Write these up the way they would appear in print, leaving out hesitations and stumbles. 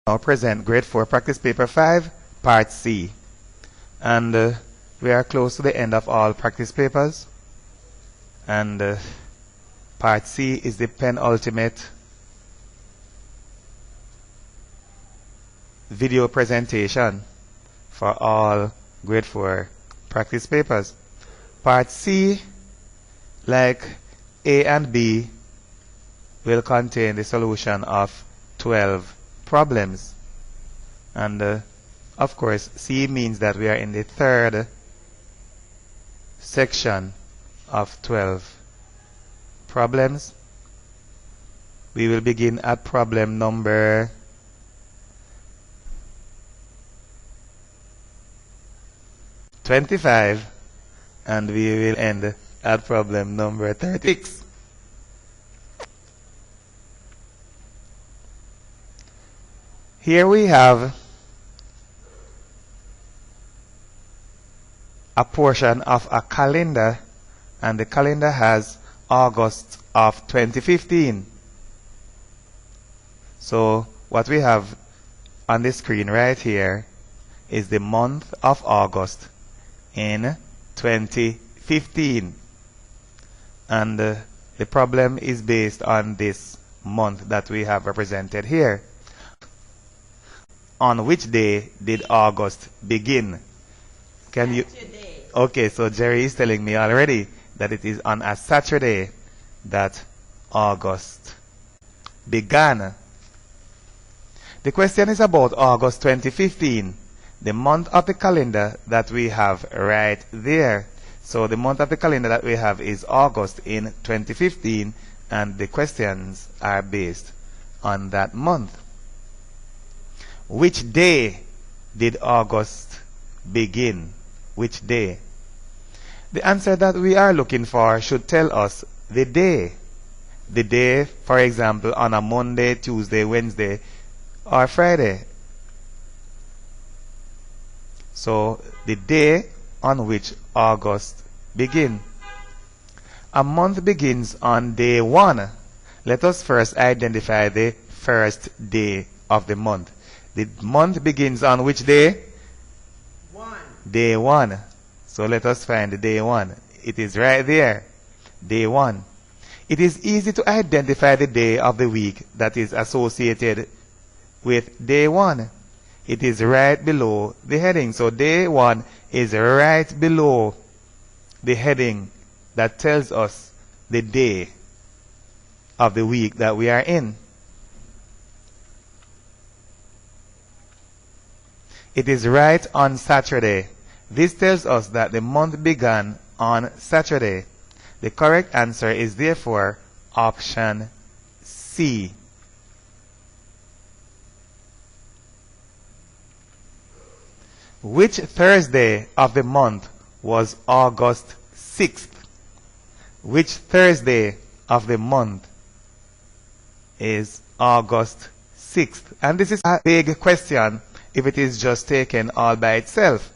now present grade 4 practice paper 5 part C, and we are close to the end of all practice papers, and part C is the penultimate video presentation for all grade 4 practice papers. Part C, like A and B, will contain the solution of 12 problems, and of course C means that we are in the third section of 12 problems. We will begin at problem number 25 and we will end at problem number 36. Here we have a portion of a calendar, and the calendar has August of 2015. So what we have on the screen right here is the month of August in 2015, and the problem is based on this month that we have represented here. On which day did August begin? Can you? Saturday. Okay, so Jerry is telling me already that it is on a Saturday that August began. The question is about August 2015, the month of the calendar that we have right there. So the month of the calendar that we have is August in 2015, and the questions are based on that month. Which day did August begin? Which day? The answer that we are looking for should tell us the day. The day, for example, on a Monday, Tuesday, Wednesday, or Friday. So the day on which August begins. A month begins on day 1. Let us first identify the first day of the month. The month begins on which day? 1. Day 1. So let us find the day 1. It is right there. Day 1. It is easy to identify the day of the week that is associated with day 1. It is right below the heading. So day 1 is right below the heading that tells us the day of the week that we are in. It is right on Saturday. This tells us that the month began on Saturday. The correct answer is therefore option C. Which Thursday of the month was August 6th? Which Thursday of the month is August 6th? And this is a big question if it is just taken all by itself.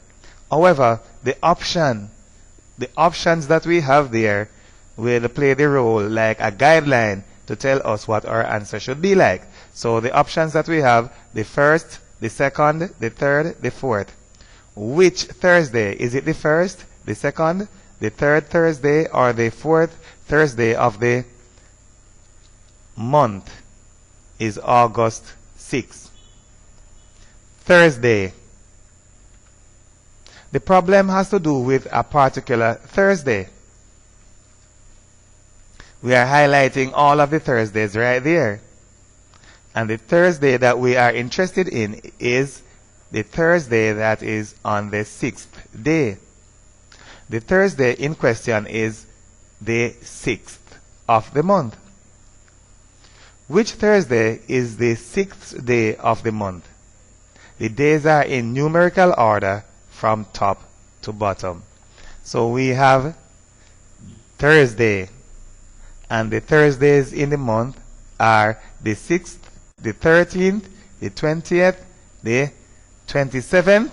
However, the options that we have there will play the role like a guideline to tell us what our answer should be like. So the options that we have, the first, the second, the third, the fourth. Which Thursday? Is it the first, the second, the third Thursday, or the fourth Thursday of the month is August 6th? Thursday. The problem has to do with a particular Thursday. We are highlighting all of the Thursdays right there. And the Thursday that we are interested in is the Thursday that is on the 6th day. The Thursday in question is the 6th of the month. Which Thursday is the 6th day of the month? The days are in numerical order from top to bottom. So we have Thursday, and the Thursdays in the month are the 6th, the 13th, the 20th, the 27th.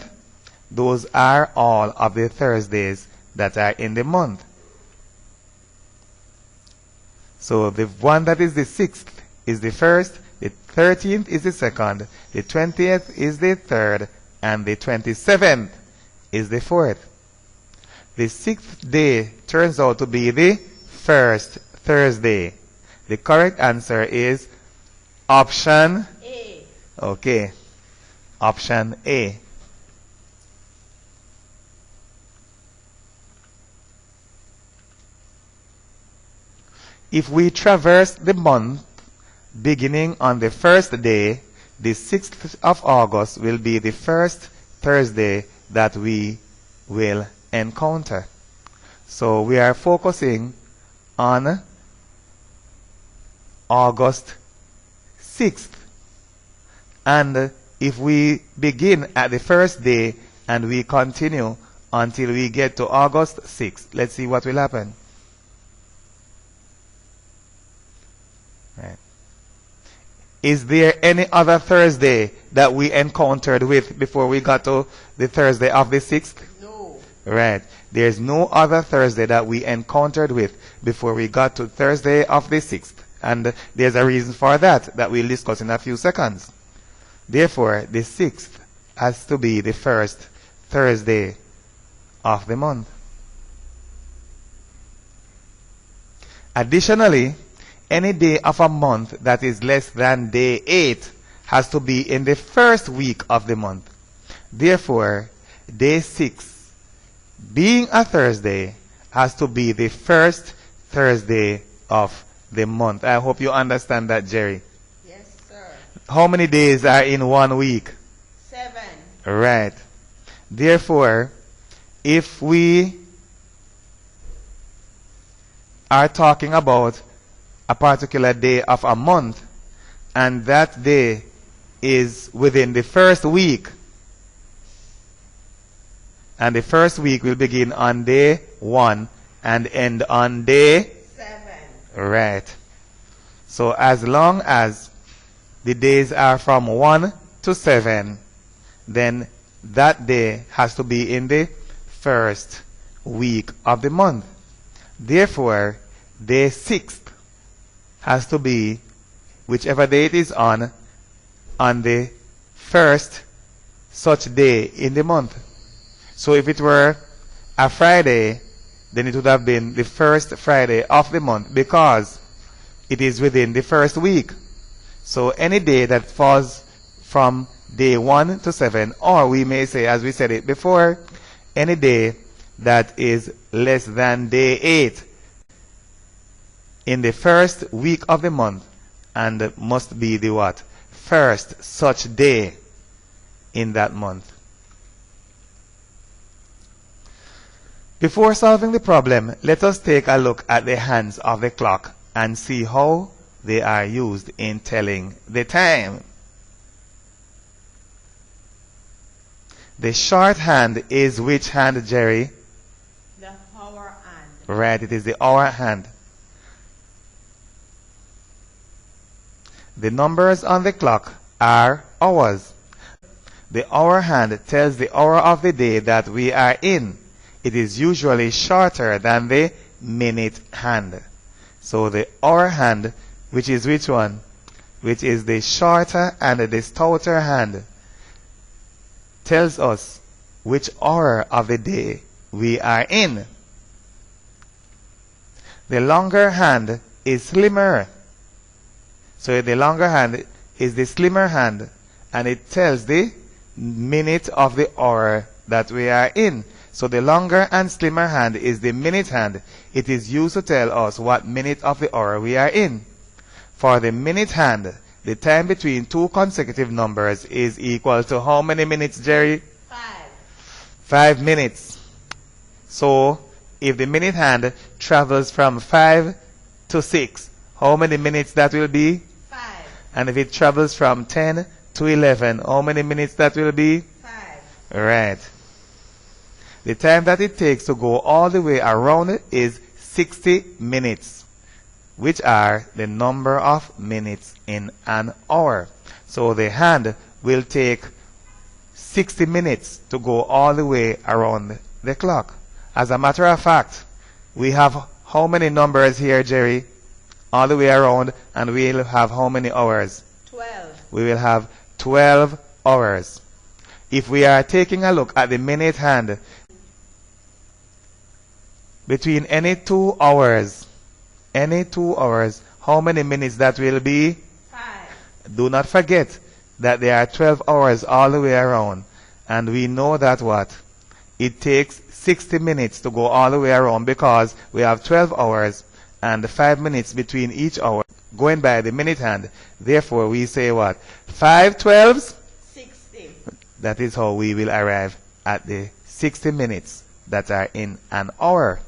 Those are all of the Thursdays that are in the month. So the one that is the 6th is the first, the 13th is the 2nd, the 20th is the 3rd, and the 27th is the 4th. The 6th day turns out to be the first Thursday. The correct answer is option A. Okay. Option A. If we traverse the month beginning on the first day, the 6th of August will be the first Thursday that we will encounter. So we are focusing on August 6th. And if we begin at the first day and we continue until we get to August 6th, let's see what will happen. Right. Is there any other Thursday that we encountered with before we got to the Thursday of the 6th? No. Right. There's no other Thursday that we encountered with before we got to Thursday of the 6th. And there's a reason for that we'll discuss in a few seconds. Therefore, the 6th has to be the first Thursday of the month. Additionally, any day of a month that is less than day 8 has to be in the first week of the month. Therefore, day 6, being a Thursday, has to be the first Thursday of the month. I hope you understand that, Jerry. Yes, sir. How many days are in 1 week? 7. Right. Therefore, if we are talking about a particular day of a month, and that day is within the first week, and the first week will begin on day 1 and end on day 7. Right. So as long as the days are from 1 to 7, then that day has to be in the first week of the month. Therefore, day 6th has to be, whichever day it is on the first such day in the month. So if it were a Friday, then it would have been the first Friday of the month because it is within the first week. So any day that falls from day 1 to 7, or we may say, as we said it before, any day that is less than day 8 in the first week of the month, and must be the what? First such day in that month. Before solving the problem, let us take a look at the hands of the clock and see how they are used in telling the time. The short hand is which hand, Jerry? The hour hand. Right, it is the hour hand. The numbers on the clock are hours. The hour hand tells the hour of the day that we are in. It is usually shorter than the minute hand. So the hour hand, which is which one? Which is the shorter and the stouter hand, tells us which hour of the day we are in. The longer hand is slimmer. So the longer hand is the slimmer hand, and it tells the minute of the hour that we are in. So the longer and slimmer hand is the minute hand. It is used to tell us what minute of the hour we are in. For the minute hand, the time between two consecutive numbers is equal to how many minutes, Jerry? 5. 5 minutes. So if the minute hand travels from 5 to 6, how many minutes that will be? 5. And if it travels from 10 to 11, how many minutes that will be? 5. Right. The time that it takes to go all the way around is 60 minutes, which are the number of minutes in an hour. So the hand will take 60 minutes to go all the way around the clock. As a matter of fact, we have how many numbers here, Jerry? All the way around, and we'll have how many hours? 2. we will have 12 hours. If we are taking a look at the minute hand, between any 2 hours, how many minutes that will be? 5. Do not forget that there are 12 hours all the way around. And we know that what? It takes 60 minutes to go all the way around because we have 12 hours and 5 minutes between each hour going by the minute hand. Therefore, we say what? 5 12s? 60. That is how we will arrive at the 60 minutes that are in an hour.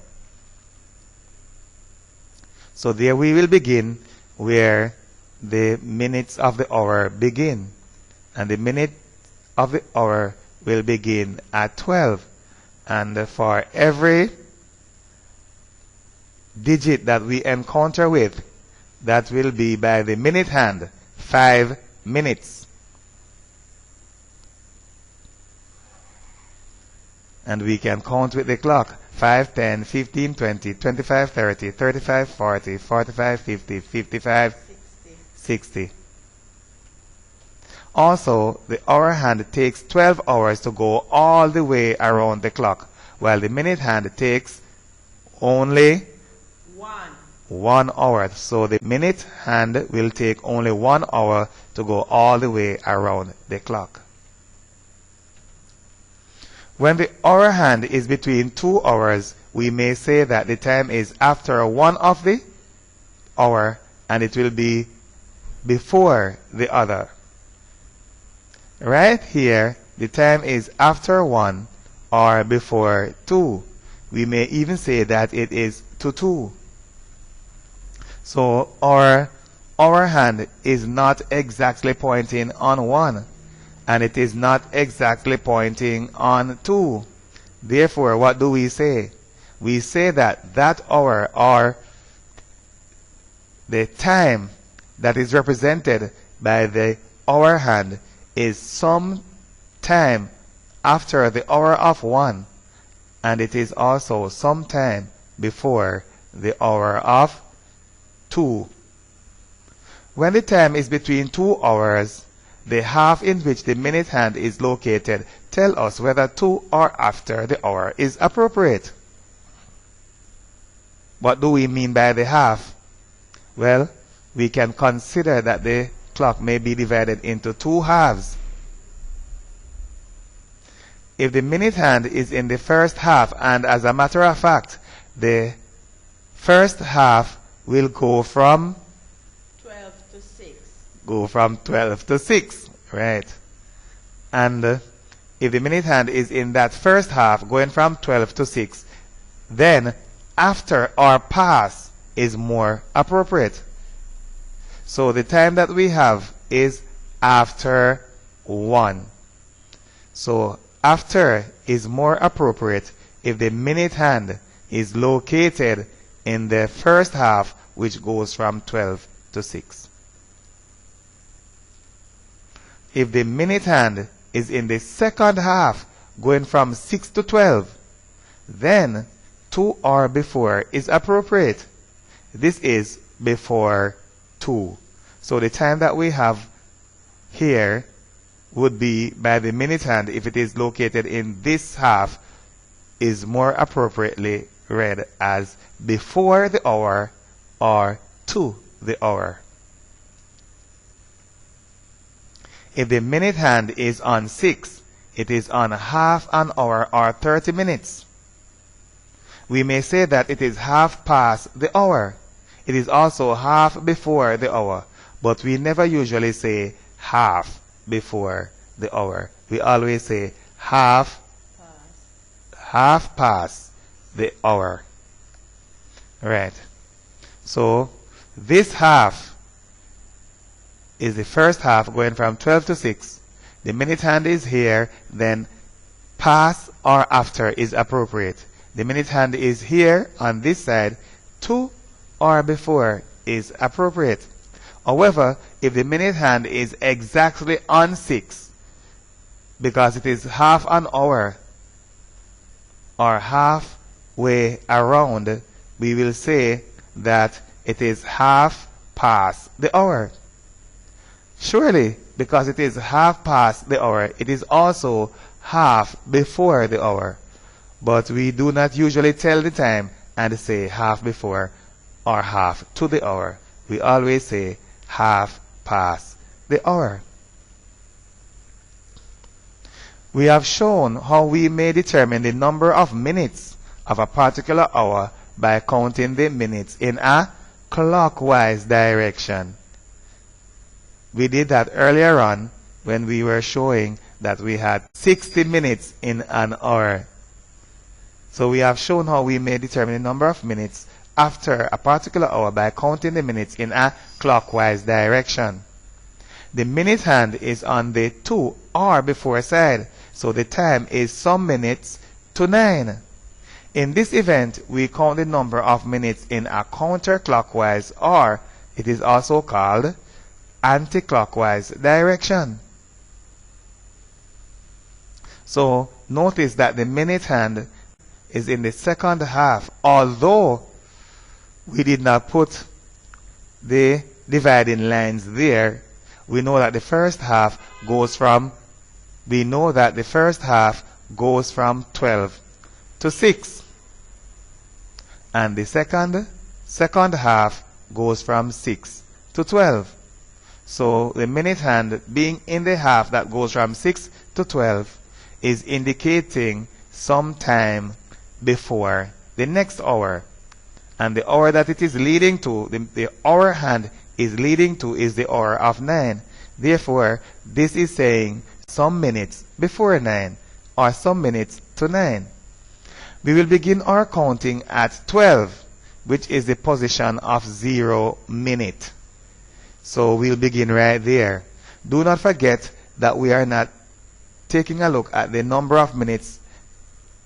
So there we will begin where the minutes of the hour begin. And the minute of the hour will begin at 12. And for every digit that we encounter with, that will be by the minute hand, 5 minutes. And we can count with the clock. 5, 10, 15, 20, 25, 30, 35, 40, 45, 50, 55, 60. Also, the hour hand takes 12 hours to go all the way around the clock, while the minute hand takes only 1 hour. So the minute hand will take only 1 hour to go all the way around the clock. When the hour hand is between 2 hours, we may say that the time is after one of the hour and it will be before the other. Right here, the time is after 1 or before 2. We may even say that it is to 2. So our hand is not exactly pointing on 1. And it is not exactly pointing on 2. Therefore, what do we say? We say that that hour, or the time that is represented by the hour hand, is some time after the hour of 1. And it is also some time before the hour of 2. When the time is between 2 hours, the half in which the minute hand is located tell us whether to or after the hour is appropriate. What do we mean by the half? Well, we can consider that the clock may be divided into 2 halves. If the minute hand is in the first half, and as a matter of fact, the first half will go from 12 to 6. Go from 12 to 6, right? And if the minute hand is in that first half, going from 12 to 6, then after or pass is more appropriate. So the time that we have is after 1. So after is more appropriate if the minute hand is located in the first half, which goes from 12 to 6. If the minute hand is in the second half, going from 6 to 12, then 2 or before is appropriate. This is before 2. So the time that we have here would be by the minute hand, if it is located in this half, is more appropriately read as before the hour or to the hour. If the minute hand is on 6, it is on half an hour or 30 minutes. We may say that it is half past the hour. It is also half before the hour, but we never usually say half before the hour. We always say half past the hour. Right. So this half is the first half going from 12 to 6. The minute hand is here, then past or after is appropriate. The minute hand is here on this side, to or before is appropriate. However, if the minute hand is exactly on 6, because it is half an hour or halfway around, we will say that it is half past the hour. Surely, because it is half past the hour, it is also half before the hour. But we do not usually tell the time and say half before or half to the hour. We always say half past the hour. We have shown how we may determine the number of minutes of a particular hour by counting the minutes in a clockwise direction. We did that earlier on when we were showing that we had 60 minutes in an hour. So we have shown how we may determine the number of minutes after a particular hour by counting the minutes in a clockwise direction. The minute hand is on the to or before side, so the time is some minutes to 9. In this event, we count the number of minutes in a counterclockwise, or it is also called anti-clockwise direction. So notice that the minute hand is in the second half, although we did not put the dividing lines there. We know that the first half goes from 12 to 6, and the second half goes from 6 to 12. So the minute hand being in the half that goes from 6 to 12 is indicating some time before the next hour. And the hour that it is leading to, the hour hand is leading to, is the hour of 9. Therefore, this is saying some minutes before 9 or some minutes to 9. We will begin our counting at 12, which is the position of 0 minute. So we'll begin right there. Do not forget that we are not taking a look at the number of minutes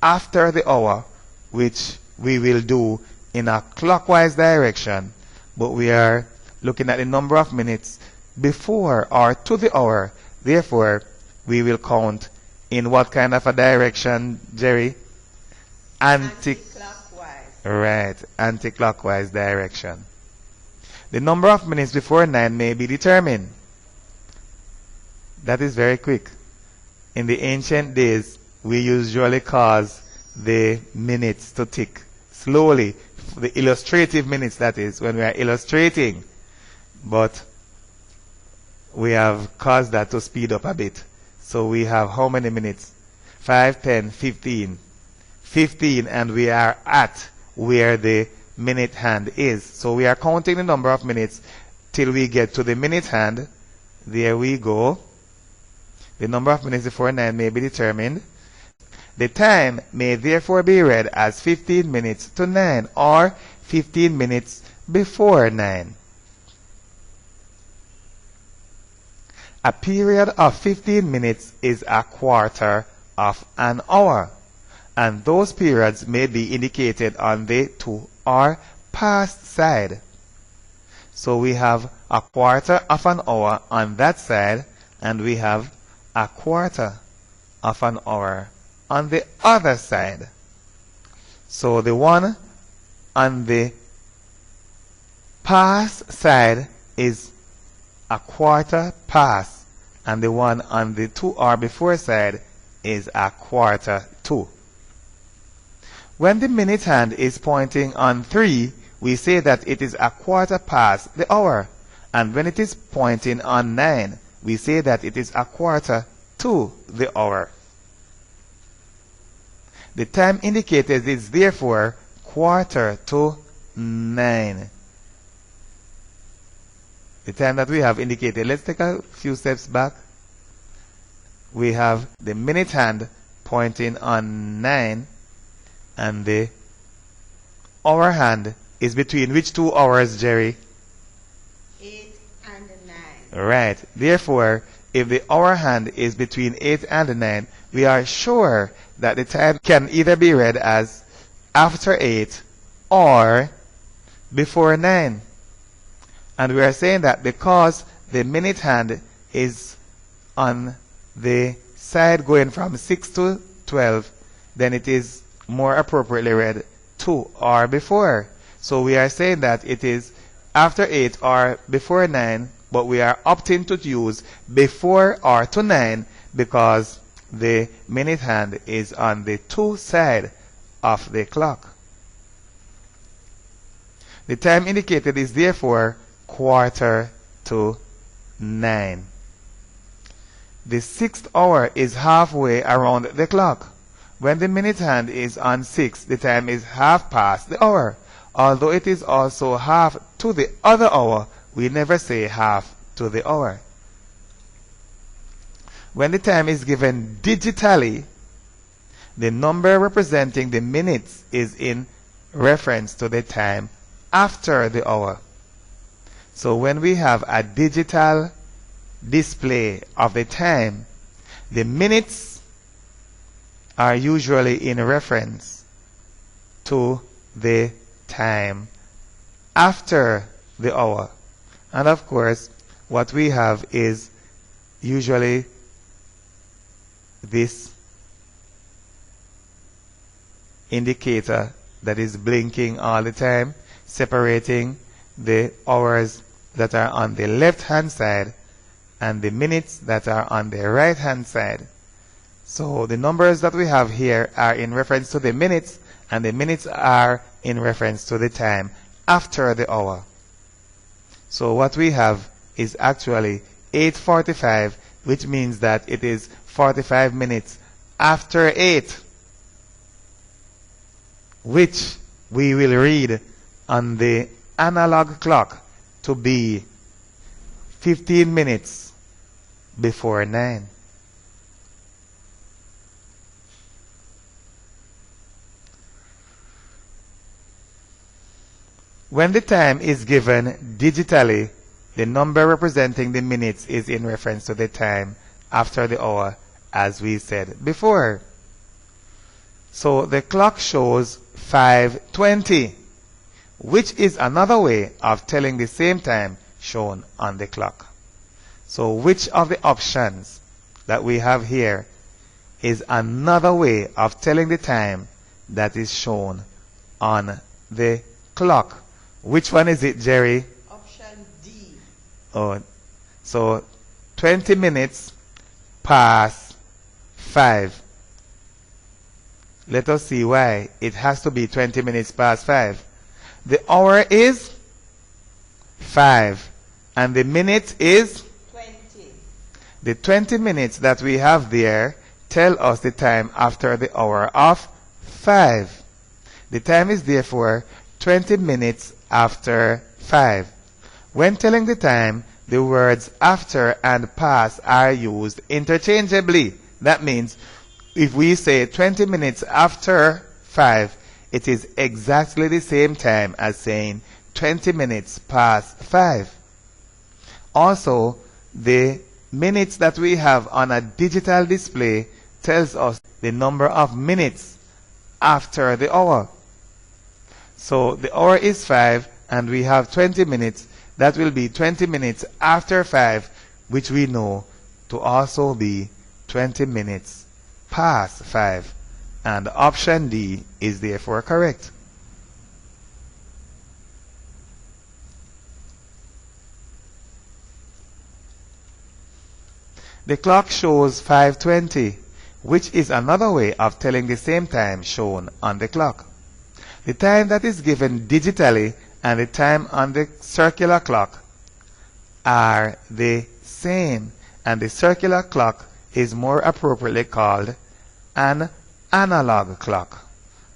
after the hour, which we will do in a clockwise direction, but we are looking at the number of minutes before or to the hour. Therefore, we will count in what kind of a direction, Jerry? Anti-clockwise. Right, anti-clockwise direction. The number of minutes before 9 may be determined. That is very quick. In the ancient days, we usually cause the minutes to tick slowly. The illustrative minutes, that is, when we are illustrating. But we have caused that to speed up a bit. So we have how many minutes? 5, 10, 15. 15, and we are at where the minute hand is. So we are counting the number of minutes till we get to the minute hand. There we go. The number of minutes before 9 may be determined. The time may therefore be read as 15 minutes to 9 or 15 minutes before 9. A period of 15 minutes is a quarter of an hour, and those periods may be indicated on the to or past side. So we have a quarter of an hour on that side, and we have a quarter of an hour on the other side. So the one on the past side is a quarter past, and the one on the to or before side is a quarter to. When the minute hand is pointing on 3, we say that it is a quarter past the hour, and when it is pointing on 9, we say that it is a quarter to the hour. The time indicated is therefore quarter to 9. The time that we have indicated. Let's take a few steps back. We have the minute hand pointing on 9, and the hour hand is between which 2 hours, Jerry? 8 and 9. Right. Therefore, if the hour hand is between 8 and 9, we are sure that the time can either be read as after 8 or before 9. And we are saying that because the minute hand is on the side going from 6 to 12, then it is more appropriately read to or before. So we are saying that it is after 8 or before 9 but we are opting to use before or to 9 because the minute hand is on the 2 side of the clock. The time indicated is therefore 8:45. The 6th hour is halfway around the clock. When the minute hand is on 6, the time is half past the hour. Although it is also half to the other hour, we never say half to the hour. When the time is given digitally, the number representing the minutes is in reference to the time after the hour. So when we have a digital display of the time, the minutes are usually in reference to the time after the hour. And of course, what we have is usually this indicator that is blinking all the time, separating the hours that are on the left hand side and the minutes that are on the right hand side. So the numbers that we have here are in reference to the minutes, and the minutes are in reference to the time after the hour. So what we have is actually 8:45, which means that it is 45 minutes after 8, which we will read on the analog clock to be 15 minutes before 9. When the time is given digitally, the number representing the minutes is in reference to the time after the hour, as we said before. So the clock shows 5:20, which is another way of telling the same time shown on the clock. So which of the options that we have here is another way of telling the time that is shown on the clock? Which one is it, Jerry? Option D. Oh, so 20 minutes past 5. Let us see why it has to be 20 minutes past 5. The hour is 5 and the minute is 20. The 20 minutes that we have there tell us the time after the hour of 5. The time is therefore 20 minutes after 5. When telling the time, the words after and past are used interchangeably. That means if we say 20 minutes after 5, it is exactly the same time as saying 20 minutes past 5. Also, the minutes that we have on a digital display tells us the number of minutes after the hour. So the hour is 5 and we have 20 minutes. That will be 20 minutes after 5, which we know to also be 20 minutes past 5. And option D is therefore correct. The clock shows 5:20, which is another way of telling the same time shown on the clock. The time that is given digitally and the time on the circular clock are the same, and the circular clock is more appropriately called an analog clock.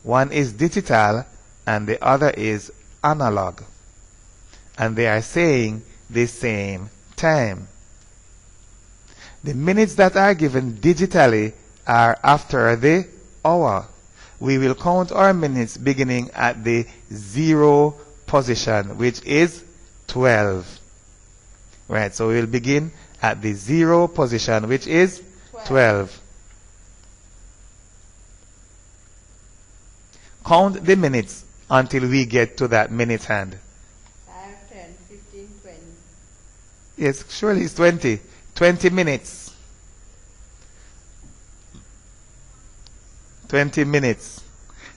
One is digital and the other is analog, and they are saying the same time. The minutes that are given digitally are after the hour. We will count our minutes beginning at the 0 position, which is 12. Right, so we will begin at the 0 position, which is 12. Count the minutes until we get to that minute hand. 5, 10, 15, 20. Yes, surely it's 20. 20 minutes. 20 minutes.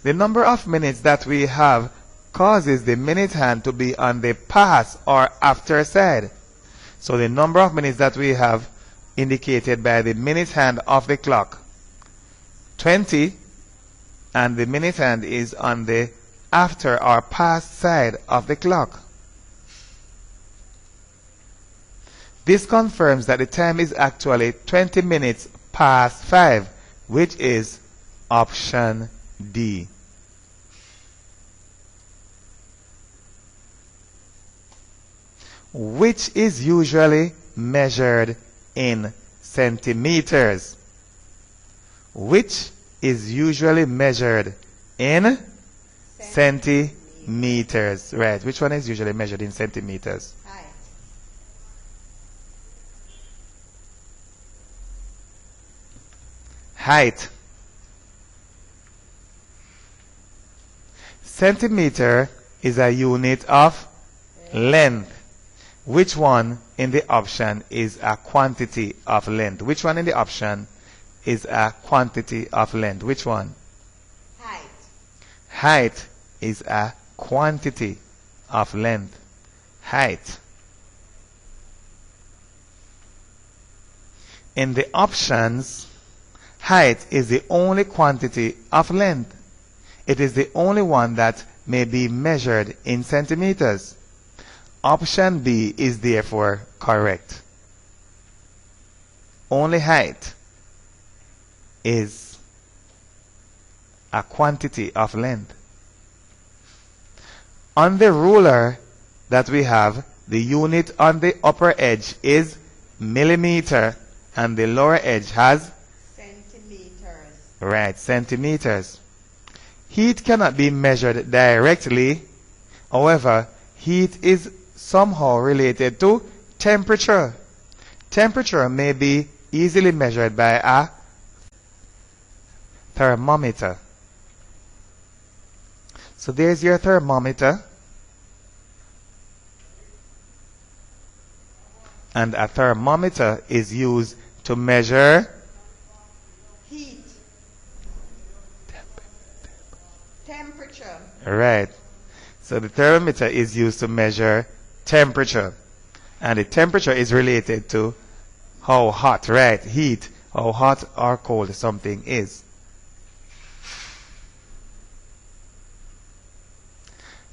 The number of minutes that we have causes the minute hand to be on the past or after side. So the number of minutes that we have indicated by the minute hand of the clock, 20, and the minute hand is on the after or past side of the clock. This confirms that the time is actually 20 minutes past 5, which is option D. Which is usually measured in centimeters? Which is usually measured in centimeters? Right. Which one is usually measured in centimeters? Height. Height. Centimeter is a unit of length. Which one in the option is a quantity of length? Which one in the option is a quantity of length? Which one? Height. Height is a quantity of length. Height. In the options, height is the only quantity of length. It is the only one that may be measured in centimeters. Option B is therefore correct. Only height is a quantity of length. On the ruler that we have, the unit on the upper edge is millimeter and the lower edge has Centimeters. right, centimeters. Heat cannot be measured directly. However, heat is somehow related to temperature. Temperature may be easily measured by a thermometer. So there's your thermometer. And a thermometer is used to measure Heat. Temperature. right. So the thermometer is used to measure temperature. And the temperature is related to how hot, right? Heat, how hot or cold something is.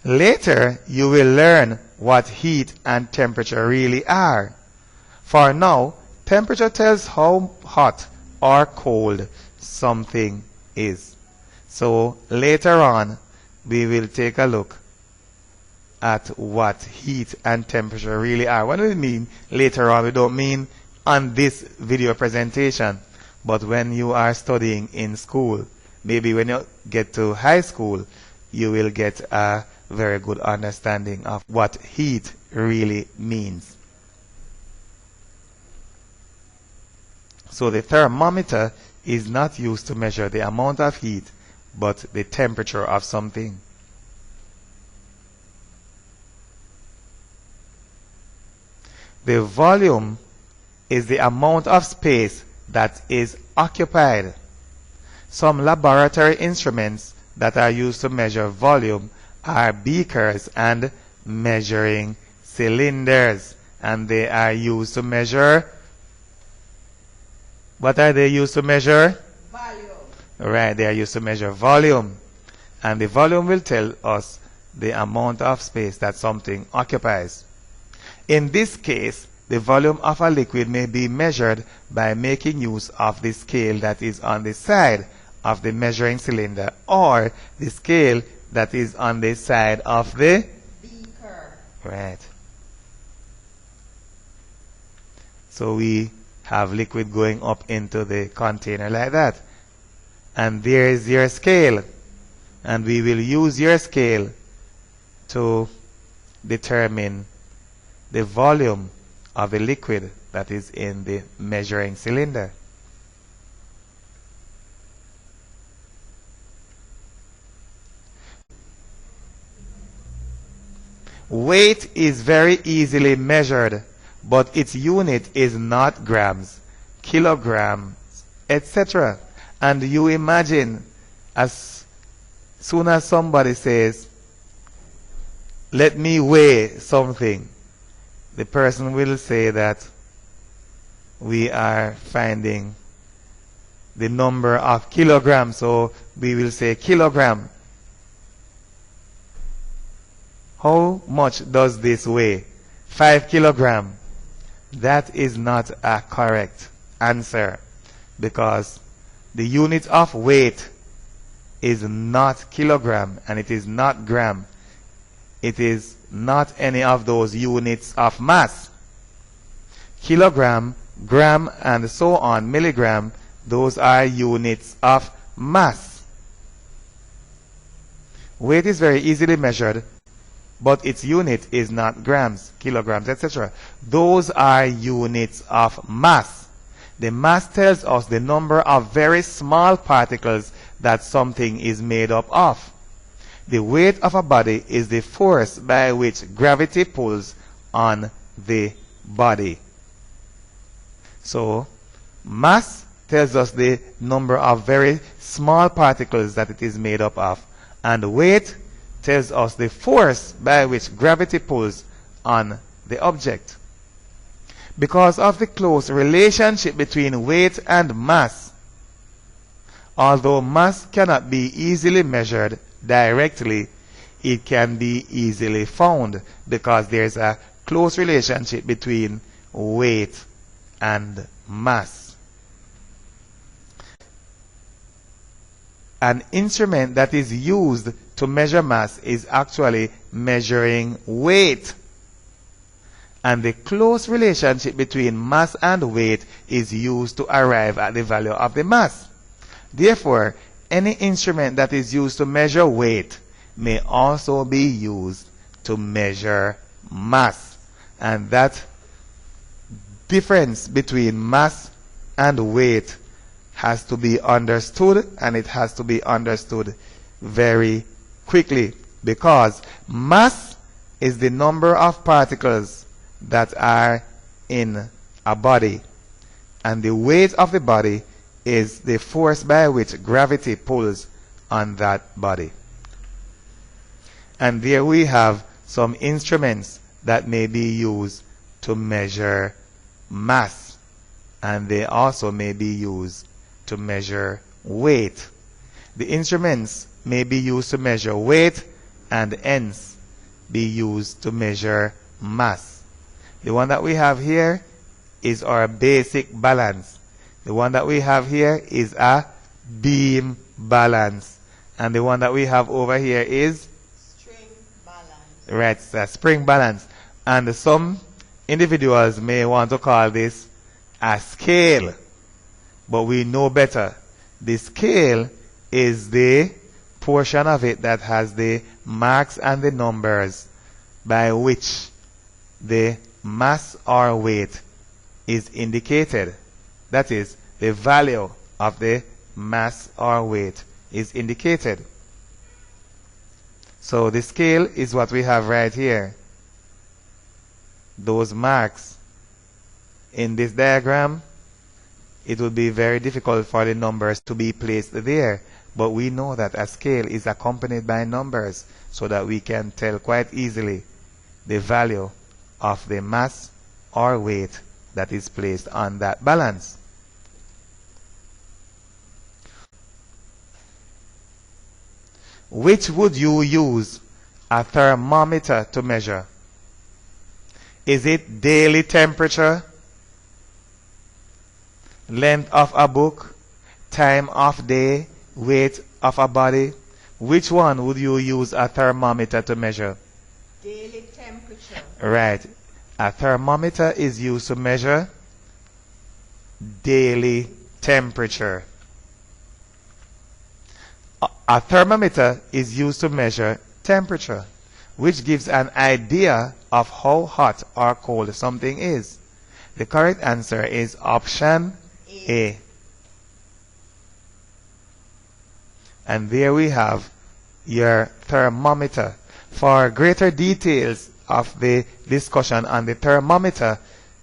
Later, you will learn what heat and temperature really are. For now, temperature tells how hot or cold something is. So later on, we will take a look at what heat and temperature really are. When we mean later on, we don't mean on this video presentation, but when you are studying in school. Maybe when you get to high school, you will get a very good understanding of what heat really means. So the thermometer is not used to measure the amount of heat, but the temperature of something. The volume is the amount of space that is occupied. Some laboratory instruments that are used to measure volume are beakers and measuring cylinders. And they are used to measure, what are they used to measure? Volume. Right, they are used to measure volume. And the volume will tell us the amount of space that something occupies. In this case, the volume of a liquid may be measured by making use of the scale that is on the side of the measuring cylinder or the scale that is on the side of the Beaker. right. So we have liquid going up into the container like that. And there is your scale. And we will use your scale to determine the volume of the liquid that is in the measuring cylinder. Weight is very easily measured, but its unit is not grams, kilograms, etc. And you imagine, as soon as somebody says, let me weigh something, the person will say that we are finding the number of kilograms, so we will say kilogram. How much does this weigh? 5 kilograms. That is not a correct answer, because the unit of weight is not kilogram and it is not gram. It is not any of those units of mass. Kilogram, gram, and so on, milligram, those are units of mass. Weight is very easily measured, but its unit is not grams, kilograms, etc. Those are units of mass. The mass tells us the number of very small particles that something is made up of. The weight of a body is the force by which gravity pulls on the body. So, mass tells us the number of very small particles that it is made up of, and weight tells us the force by which gravity pulls on the object. Because of the close relationship between weight and mass, although mass cannot be easily measured directly, it can be easily found, because there is a close relationship between weight and mass. An instrument that is used to measure mass is actually measuring weight. And the close relationship between mass and weight is used to arrive at the value of the mass. Therefore, any instrument that is used to measure weight may also be used to measure mass. And that difference between mass and weight has to be understood, and it has to be understood very quickly, because mass is the number of particles that are in a body, and the weight of the body is the force by which gravity pulls on that body. And there we have some instruments that may be used to measure mass, and they also may be used to measure weight. The instruments may be used to measure weight and hence be used to measure mass. The one that we have here is our basic balance. The one that we have here is a beam balance. And the one that we have over here is String balance. right, it's a spring balance. And some individuals may want to call this a scale, but we know better. The scale is the portion of it that has the marks and the numbers by which the mass or weight is indicated. That is, the value of the mass or weight is indicated. So the scale is what we have right here. Those marks in this diagram, it would be very difficult for the numbers to be placed there, but we know that a scale is accompanied by numbers so that we can tell quite easily the value of the mass or weight that is placed on that balance. Which would you use a thermometer to measure? Is it daily temperature, length of a book, time of day, weight of a body? Which one would you use a thermometer to measure? Daily temperature. Right. A thermometer is used to measure daily temperature. A thermometer is used to measure temperature, which gives an idea of how hot or cold something is. The correct answer is option A. And there we have your thermometer. For greater details of the discussion on the thermometer,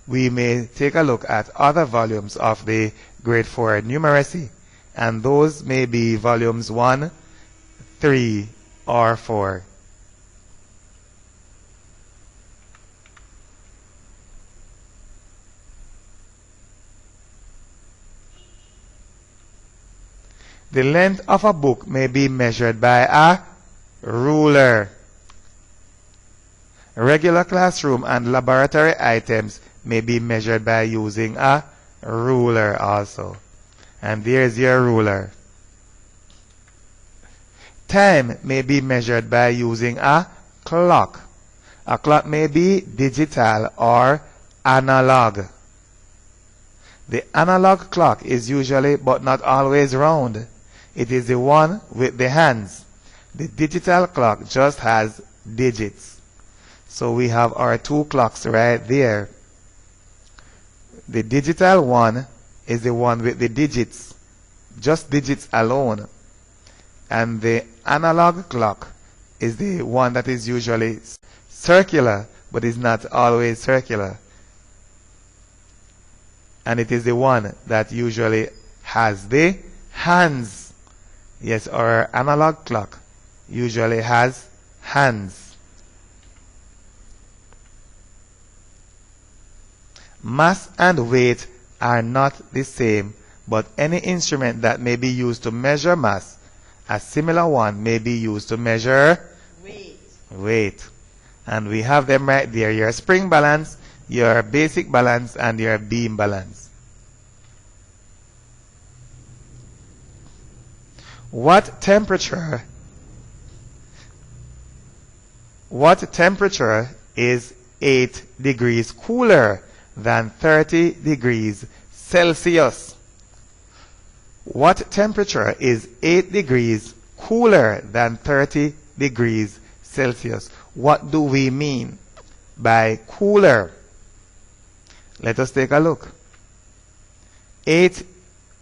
we may take a look at other volumes of the grade 4 numeracy, and those may be volumes 1, 3, or 4. The length of a book may be measured by a ruler. Regular classroom and laboratory items may be measured by using a ruler also. And there's your ruler. Time may be measured by using a clock. A clock may be digital or analog. The analog clock is usually, but not always, round. It is the one with the hands. The digital clock just has digits. So we have our two clocks right there. The digital one is the one with the digits, just digits alone. And the analog clock is the one that is usually circular, but is not always circular. And it is the one that usually has the hands. Yes, our analog clock usually has hands. Mass and weight are not the same, but any instrument that may be used to measure mass, a similar one may be used to measure weight. And we have them right there, your spring balance, your basic balance, and your beam balance. What temperature is 8 degrees cooler than 30 degrees Celsius? What temperature is 8 degrees cooler than 30 degrees Celsius? What do we mean by cooler? Let us take a look. 8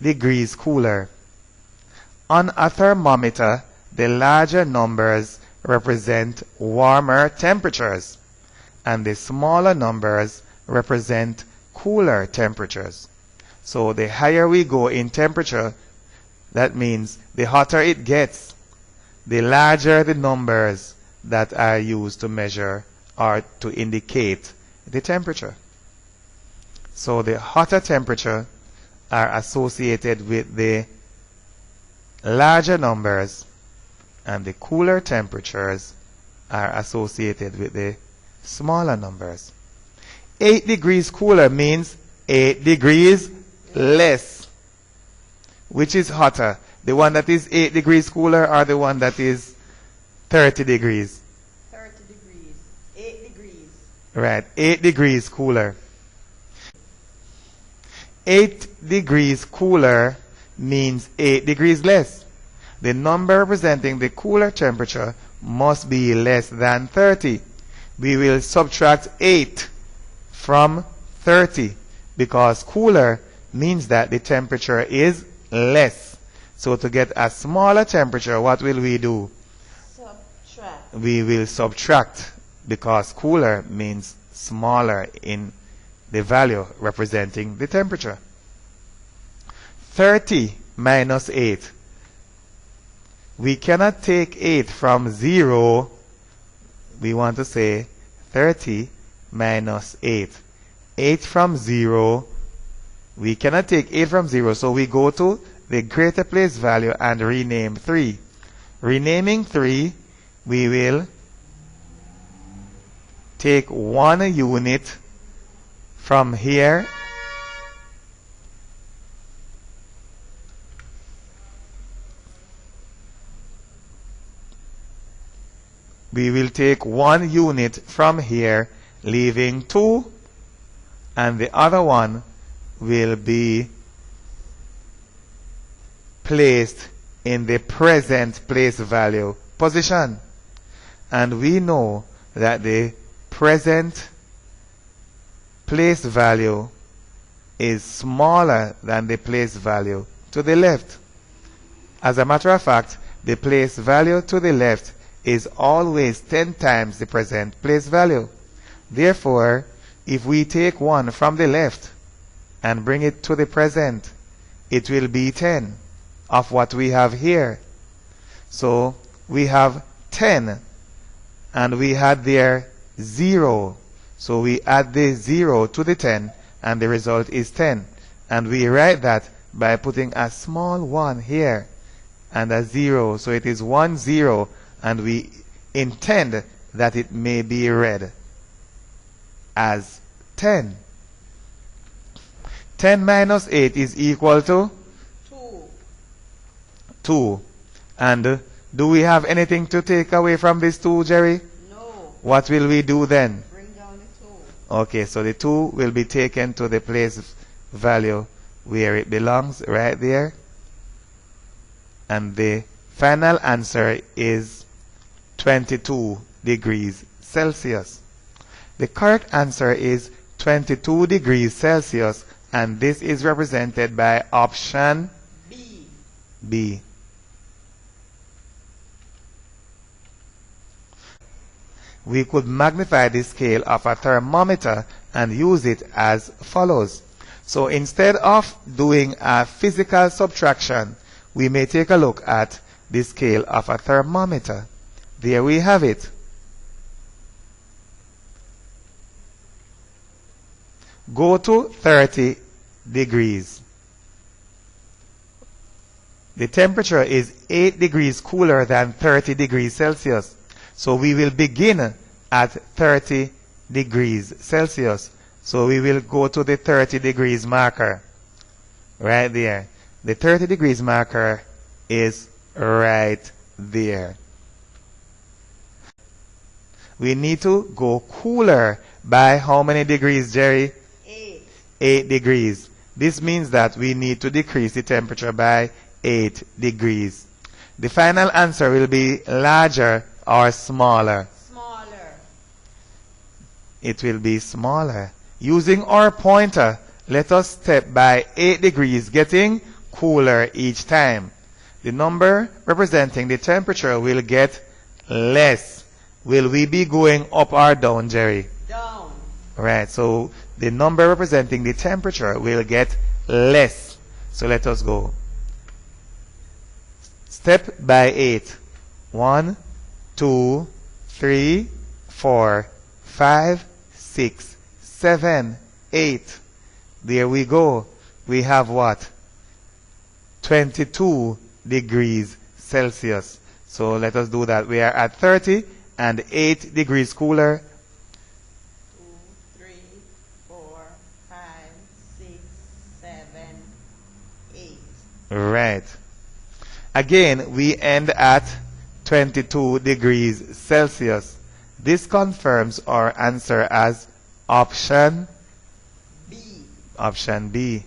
degrees cooler. On a thermometer, the larger numbers represent warmer temperatures, and the smaller numbers represent cooler temperatures. So the higher we go in temperature, that means the hotter it gets, the larger the numbers that are used to measure or to indicate the temperature. So the hotter temperature are associated with the larger numbers, and the cooler temperatures are associated with the smaller numbers. 8 degrees cooler means 8 degrees less. Which is hotter? The one that is 8 degrees cooler or the one that is 30 degrees? 30 degrees. 8 degrees. Right, 8 degrees cooler. 8 degrees cooler means 8 degrees less. The number representing the cooler temperature must be less than 30. We will subtract 8 from 30 because cooler means that the temperature is less. So to get a smaller temperature, what will we do? Subtract. We will subtract because cooler means smaller in the value representing the temperature. 30 minus 8. We cannot take 8 from 0. We want to say 30 minus 8. 8 from 0. We cannot take 8 from 0, so we go to the greater place value and rename 3. Renaming 3, we will take 1 unit from here we will take 1 unit from here, leaving 2, and the other one will be placed in the present place value position. And we know that the present place value is smaller than the place value to the left. As a matter of fact, the place value to the left is always 10 times the present place value. Therefore, if we take 1 from the left and bring it to the present, it will be 10 of what we have here. So we have 10 and we had there 0. So we add the 0 to the 10 and the result is 10. And we write that by putting a small 1 here and a 0. So it is 1, 0, and we intend that it may be read as 10. 10 minus 8 is equal to 2. 2. And do we have anything to take away from this 2, Jerry? No. What will we do then? Bring down the 2. Okay, so the 2 will be taken to the place value where it belongs, right there. And the final answer is 22 degrees Celsius. The correct answer is 22 degrees Celsius, and this is represented by option B. B. We could magnify the scale of a thermometer and use it as follows. So instead of doing a physical subtraction, we may take a look at the scale of a thermometer. There we have it. Go to 30 degrees. The temperature is 8 degrees cooler than 30 degrees Celsius. So we will begin at 30 degrees Celsius. So we will go to the 30 degrees marker. Right there. The 30 degrees marker is right there. We need to go cooler by how many degrees, Jerry? 8. 8 degrees. This means that we need to decrease the temperature by 8 degrees. The final answer will be larger or smaller. Smaller. It will be smaller. Using our pointer, let us step by 8 degrees, getting cooler each time. The number representing the temperature will get less. Will we be going up or down, Jerry? Down. Right, so the number representing the temperature will get less. So let us go. Step by 8. 1, 2, 3, 4, 5, 6, 7, 8. There we go. We have what? 22 degrees Celsius. So let us do that. We are at 30 and 8 degrees cooler. 2, 3, 4, 5, 6, 7, 8. Right. Again, we end at 22 degrees Celsius. This confirms our answer as option B. Option B.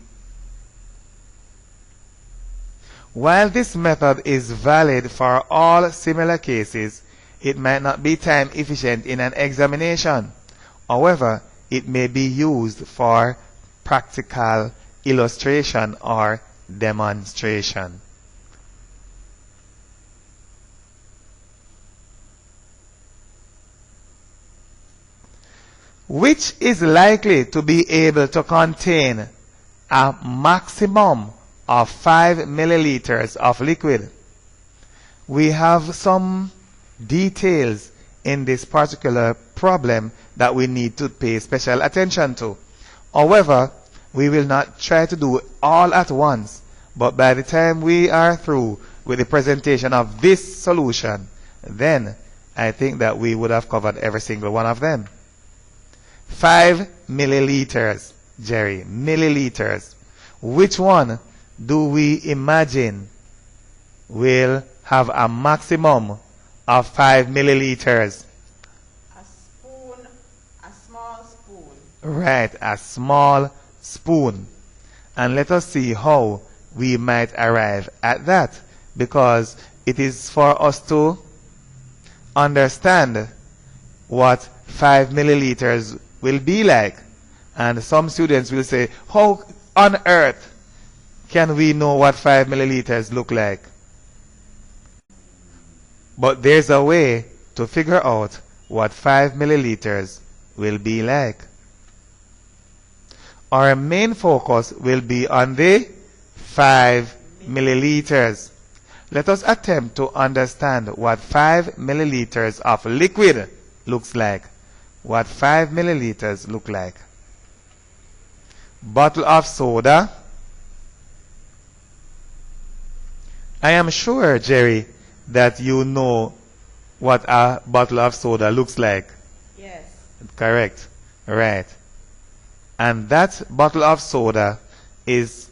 While this method is valid for all similar cases, it might not be time efficient in an examination. However, it may be used for practical illustration or demonstration. Which is likely to be able to contain a maximum of 5 milliliters of liquid? We have some details in this particular problem that we need to pay special attention to. However, we will not try to do it all at once, but by the time we are through with the presentation of this solution, then I think that we would have covered every single one of them. 5 milliliters, Jerry, milliliters. Which one do we imagine will have a maximum of 5 milliliters? A spoon, a small spoon. Right, a small spoon. And let us see how we might arrive at that, because it is for us to understand what 5 milliliters will be like. And some students will say, how on earth can we know what 5 milliliters look like? But there's a way to figure out what 5 milliliters will be like. Our main focus will be on the 5 milliliters. Let us attempt to understand what 5 milliliters of liquid looks like. What 5 milliliters look like. Bottle of soda. I am sure, Jerry, that you know what a bottle of soda looks like. Yes. Correct. Right. And that bottle of soda is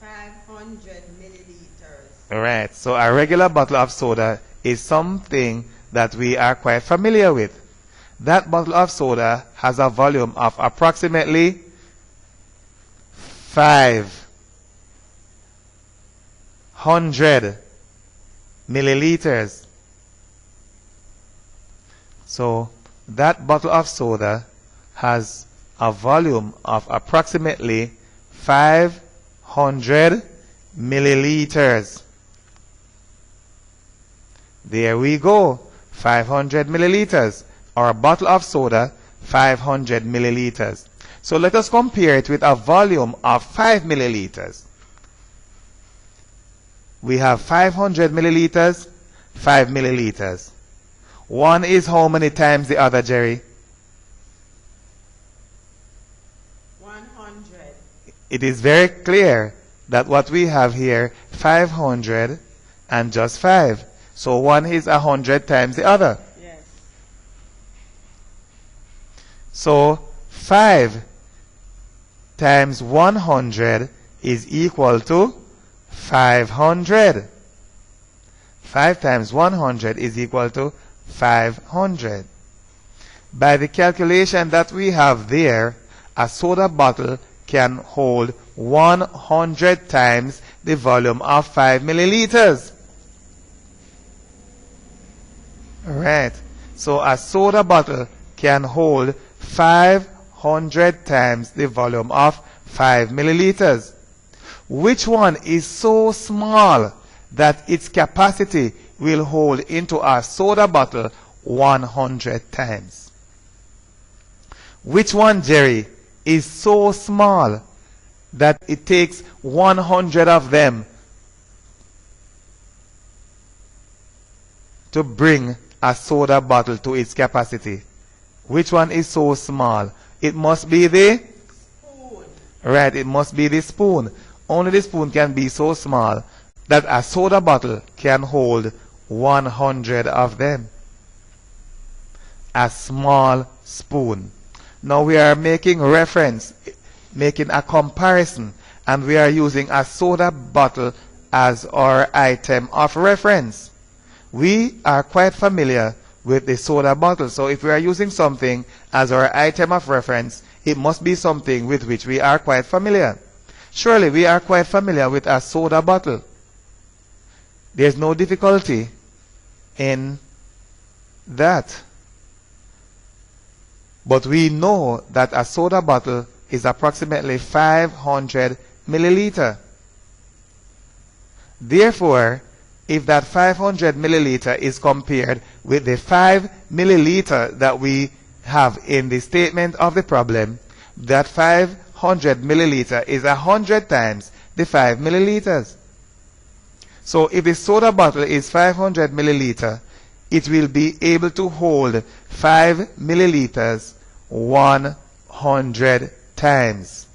500 milliliters. right. So a regular bottle of soda is something that we are quite familiar with. That bottle of soda has a volume of approximately 500 milliliters. So that bottle of soda has a volume of approximately 500 milliliters. There we go. 500 milliliters. Or a bottle of soda, 500 milliliters. So let us compare it with a volume of 5 milliliters. We have 500 milliliters, 5 milliliters. One is how many times the other, Jerry? 100. It is very clear that what we have here, 500 and just 5. So one is 100 times the other. Yes. So 5 times 100 is equal to 500. 5 times 100 is equal to 500. By the calculation that we have there, a soda bottle can hold 100 times the volume of 5 milliliters. Right. So a soda bottle can hold 500 times the volume of 5 milliliters. Which one is so small that its capacity will hold into a soda bottle 100 times? Which one, Jerry, is so small that it takes 100 of them to bring a soda bottle to its capacity? Which one is so small? It must be the Spoon. right, it must be the spoon. Only the spoon can be so small that a soda bottle can hold 100 of them. A small spoon. Now we are making reference, making a comparison, and we are using a soda bottle as our item of reference. We are quite familiar with the soda bottle. So if we are using something as our item of reference, it must be something with which we are quite familiar. Surely we are quite familiar with a soda bottle. There's no difficulty in that. But we know that a soda bottle is approximately 500 milliliter. Therefore, if that 500 milliliter is compared with the 5 milliliter that we have in the statement of the problem, that 500 milliliter is 100 times the 5 milliliters. So if the soda bottle is 500 milliliter, it will be able to hold 5 milliliters 100 times.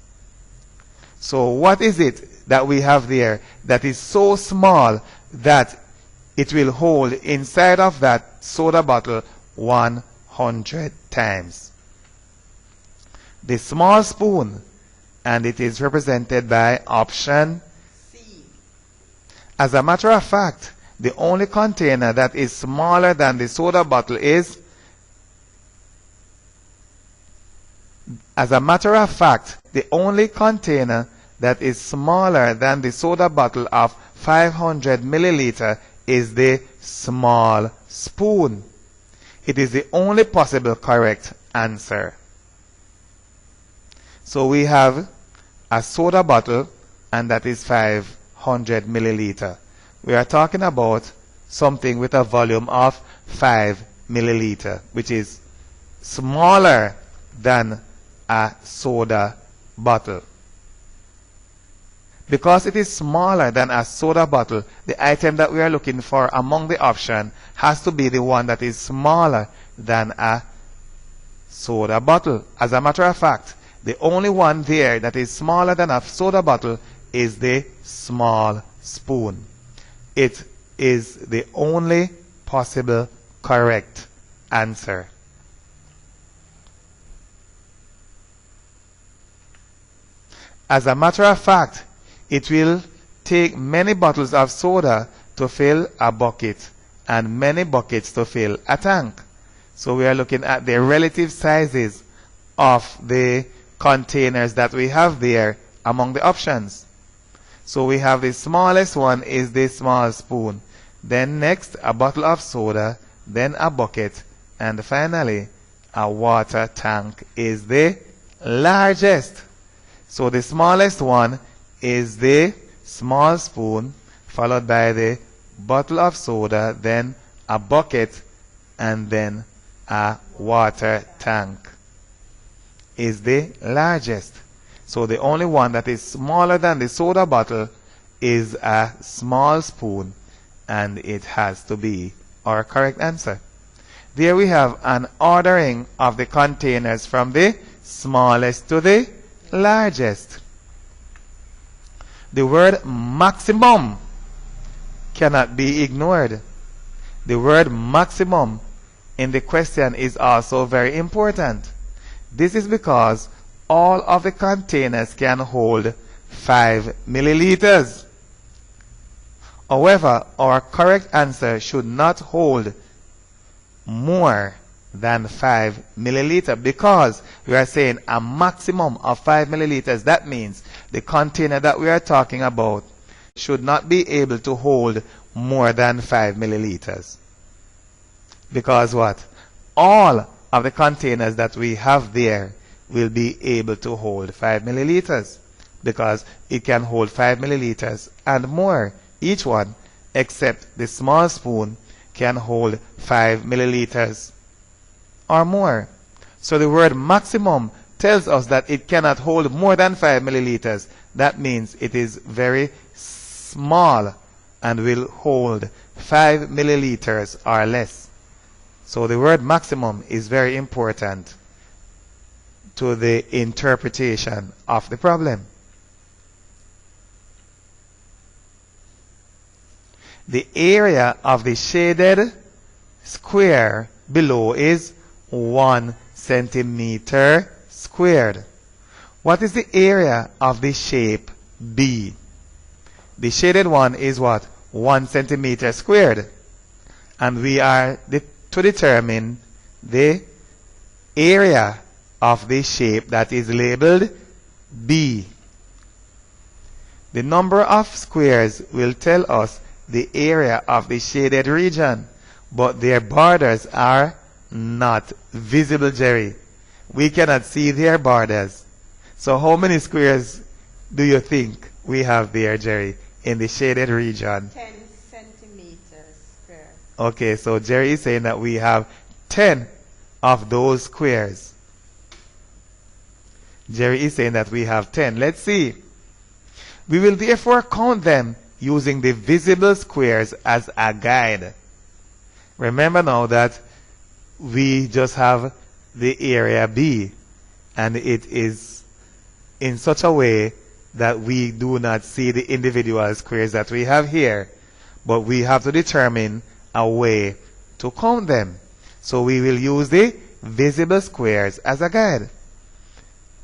So what is it that we have there that is so small that it will hold inside of that soda bottle 100 times? The small spoon, and it is represented by option C. As a matter of fact, the only container that is smaller than the soda bottle is, as a matter of fact, the only container that is smaller than the soda bottle of 500 milliliter is the small spoon. It is the only possible correct answer. So we have a soda bottle, and that is 500 milliliter. We are talking about something with a volume of 5 milliliter, which is smaller than a soda bottle. Because it is smaller than a soda bottle, the item that we are looking for among the option has to be the one that is smaller than a soda bottle. As a matter of fact, the only one there that is smaller than a soda bottle is the small spoon. it is the only possible correct answer. As a matter of fact, it will take many bottles of soda to fill a bucket and many buckets to fill a tank. So we are looking at the relative sizes of the containers that we have there among the options. So we have the smallest one is the small spoon. Then next a bottle of soda, then a bucket, and finally a water tank is the largest. So the smallest one is the small spoon, followed by the bottle of soda, then a bucket, and then a water tank is the largest. So the only one that is smaller than the soda bottle is a small spoon, and it has to be our correct answer. There we have an ordering of the containers from the smallest to the largest. The word maximum cannot be ignored. The word maximum in the question is also very important. This is because all of the containers can hold 5 milliliters. However, our correct answer should not hold more than 5 milliliters, because we are saying a maximum of 5 milliliters. That means the container that we are talking about should not be able to hold more than 5 milliliters. Because what? All of the containers that we have there will be able to hold 5 milliliters, because it can hold 5 milliliters and more, each one, except the small spoon can hold 5 milliliters or more. So the word maximum tells us that it cannot hold more than 5 milliliters. That means it is very small and will hold 5 milliliters or less. So the word maximum is very important to the interpretation of the problem. The area of the shaded square below is 1 centimeter squared. What is the area of the shape B? The shaded one is what? 1 centimeter squared. And we are to determine the area of the shape that is labeled B. The number of squares will tell us the area of the shaded region, but their borders are not visible, Jerry. We cannot see their borders. So how many squares do you think we have there, Jerry, in the shaded region? 10 centimeters square. Okay, so Jerry is saying that we have 10 of those squares. Jerry is saying that we have 10. Let's see. We will therefore count them using the visible squares as a guide. Remember now that we just have the area B, and it is in such a way that we do not see the individual squares that we have here, but we have to determine a way to count them. So we will use the visible squares as a guide.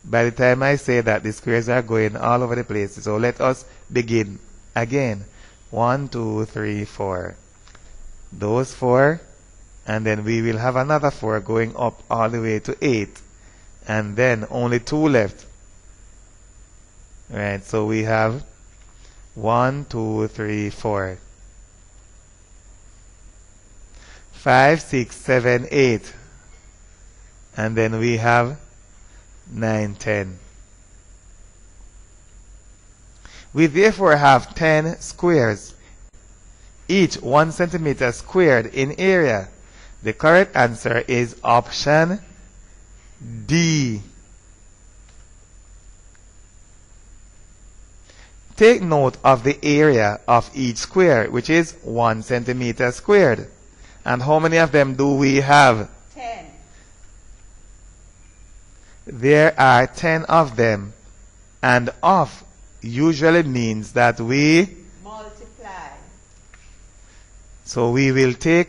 By the time I say that, the squares are going all over the place. So let us begin again. 1, 2, 3, 4. Those 4. And then we will have another 4 going up all the way to 8. And then only 2 left. Right, so we have 1, 2, 3, 4. 5, 6, 7, 8. And then we have 9, 10. We therefore have 10 squares, each 1 centimeter squared in area. The correct answer is option D. Take note of the area of each square, which is 1 centimeter squared. And how many of them do we have? 10. There are 10 of them. And of usually means that we Multiply. So we will take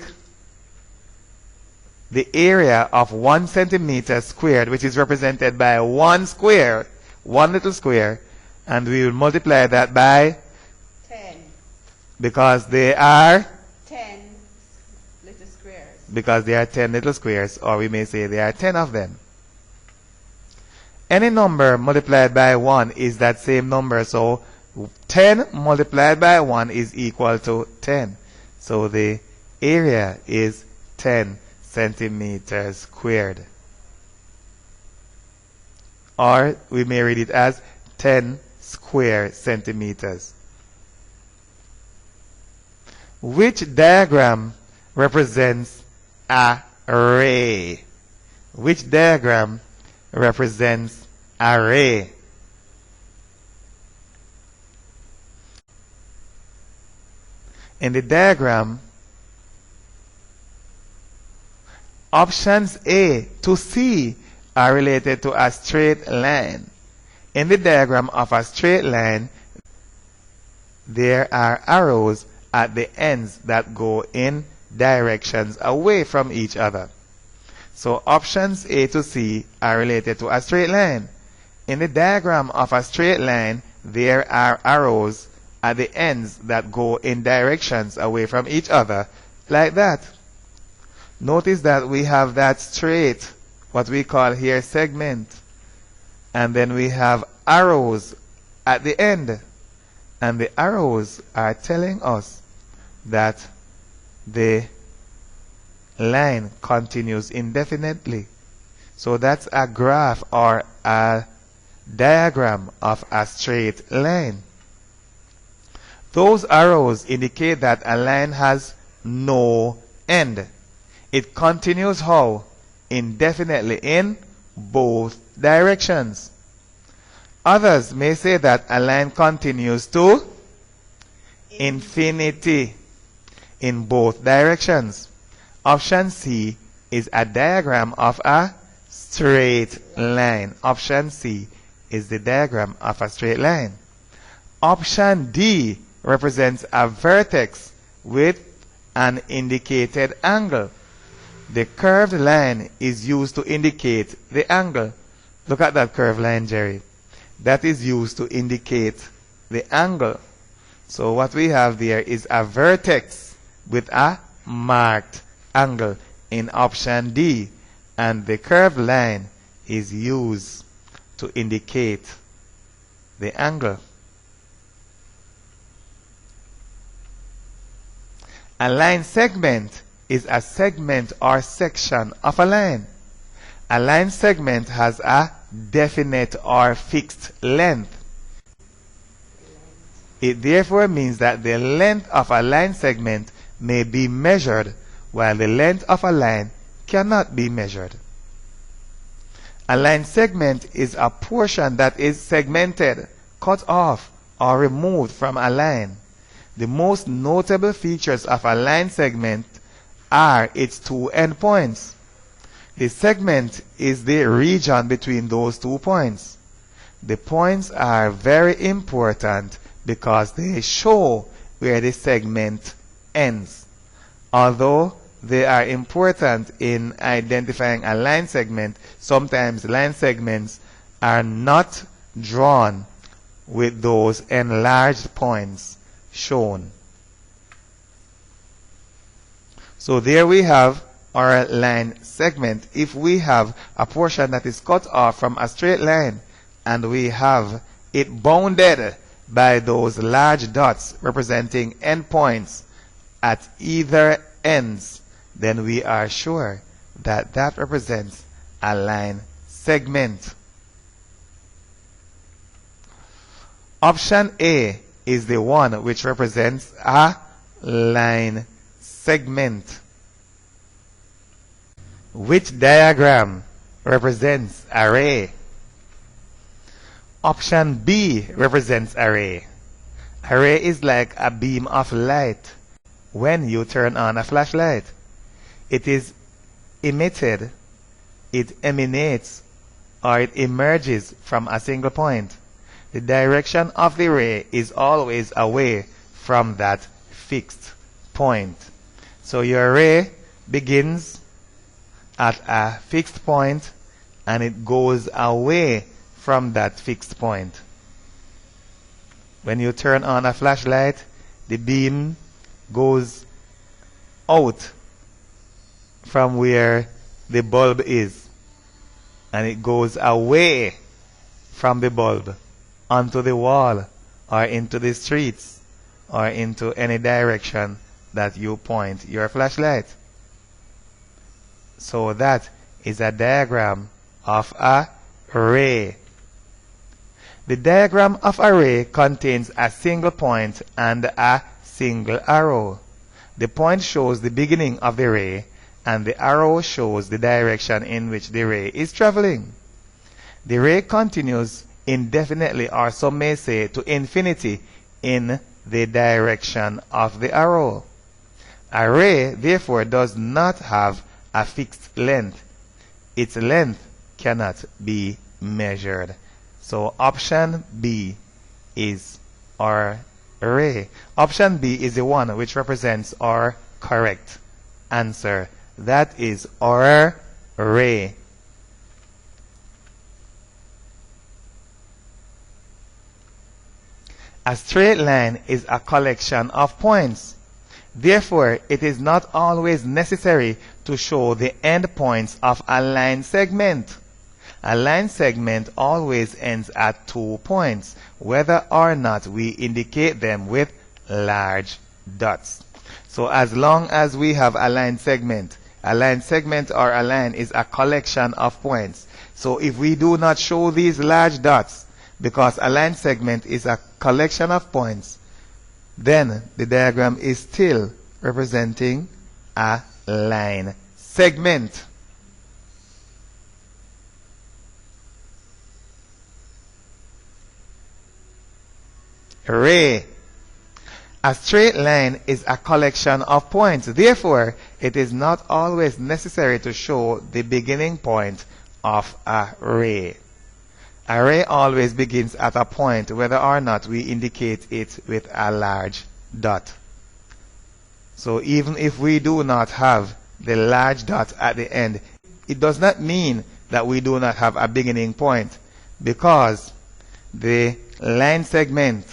the area of 1 centimeter squared, which is represented by one square, one little square, and we will multiply that by 10. because they are 10 little squares. because there are 10 little squares, or we may say there are 10 of them. Any number multiplied by 1 is that same number, so 10 multiplied by 1 is equal to 10. So the area is 10 centimeters squared. Or we may read it as 10 square centimeters. Which diagram represents a ray? Which diagram represents a ray? In the diagram, options A to C are related to a straight line. In the diagram of a straight line, there are arrows at the ends that go in directions away from each other. So options A to C are related to a straight line. In the diagram of a straight line, there are arrows at the ends that go in directions away from each other, like that. Notice that we have that straight, what we call here segment, and then we have arrows at the end, and the arrows are telling us that the line continues indefinitely. So that's a graph or a diagram of a straight line. Those arrows indicate that a line has no end. It continues how? Indefinitely in both directions. Others may say that a line continues to infinity in both directions. Option C is a diagram of a straight line. Option C is the diagram of a straight line. Option D represents a vertex with an indicated angle. The curved line is used to indicate the angle. Look at that curved line, Jerry. That is used to indicate the angle. So what we have there is a vertex with a marked angle in option D, and the curved line is used to indicate the angle. A line segment is a segment or section of a line. A line segment has a definite or fixed length. It therefore means that the length of a line segment may be measured, while the length of a line cannot be measured. A line segment is a portion that is segmented, cut off, or removed from a line. The most notable features of a line segment are its two endpoints. The segment is the region between those 2 points. The points are very important because they show where the segment ends. Although they are important in identifying a line segment, sometimes line segments are not drawn with those enlarged points shown. So there we have our line segment. If we have a portion that is cut off from a straight line and we have it bounded by those large dots representing endpoints at either ends, then we are sure that that represents a line segment. Option A is the one which represents a line segment. Which diagram represents a ray? Option B represents a ray. A ray is like a beam of light when you turn on a flashlight. It is emitted, it emanates, or it emerges from a single point. The direction of the ray is always away from that fixed point. So your ray begins at a fixed point and it goes away from that fixed point. When you turn on a flashlight, the beam goes out from where the bulb is and it goes away from the bulb onto the wall or into the streets or into any direction that you point your flashlight. So that is a diagram of a ray. The diagram of a ray contains a single point and a single arrow. The point shows the beginning of the ray and the arrow shows the direction in which the ray is traveling. The ray continues indefinitely, or some may say to infinity, in the direction of the arrow. A ray therefore does not have a fixed length. Its length cannot be measured. So option B is our ray. Option B is the one which represents our correct answer. That is our ray. A straight line is a collection of points. Therefore, it is not always necessary to show the endpoints of a line segment. A line segment always ends at 2 points, whether or not we indicate them with large dots. So as long as we have a line segment or a line is a collection of points. So if we do not show these large dots, because a line segment is a collection of points, then the diagram is still representing a line segment. Ray. A straight line is a collection of points. Therefore, it is not always necessary to show the beginning point of a ray. A ray always begins at a point, whether or not we indicate it with a large dot. So even if we do not have the large dot at the end, it does not mean that we do not have a beginning point, because the line segment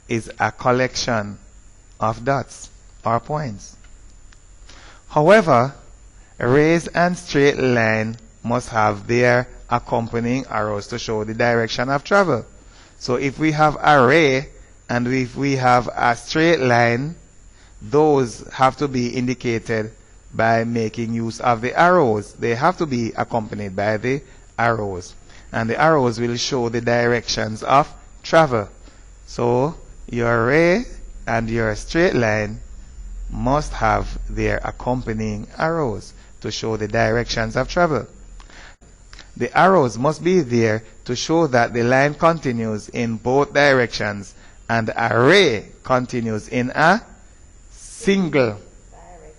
is a collection of dots or points. However, rays and straight line must have their accompanying arrows to show the direction of travel. So if we have a ray and if we have a straight line, those have to be indicated by making use of the arrows. They have to be accompanied by the arrows. And the arrows will show the directions of travel. So your ray and your straight line must have their accompanying arrows to show the directions of travel. The arrows must be there to show that the line continues in both directions and a ray continues in a single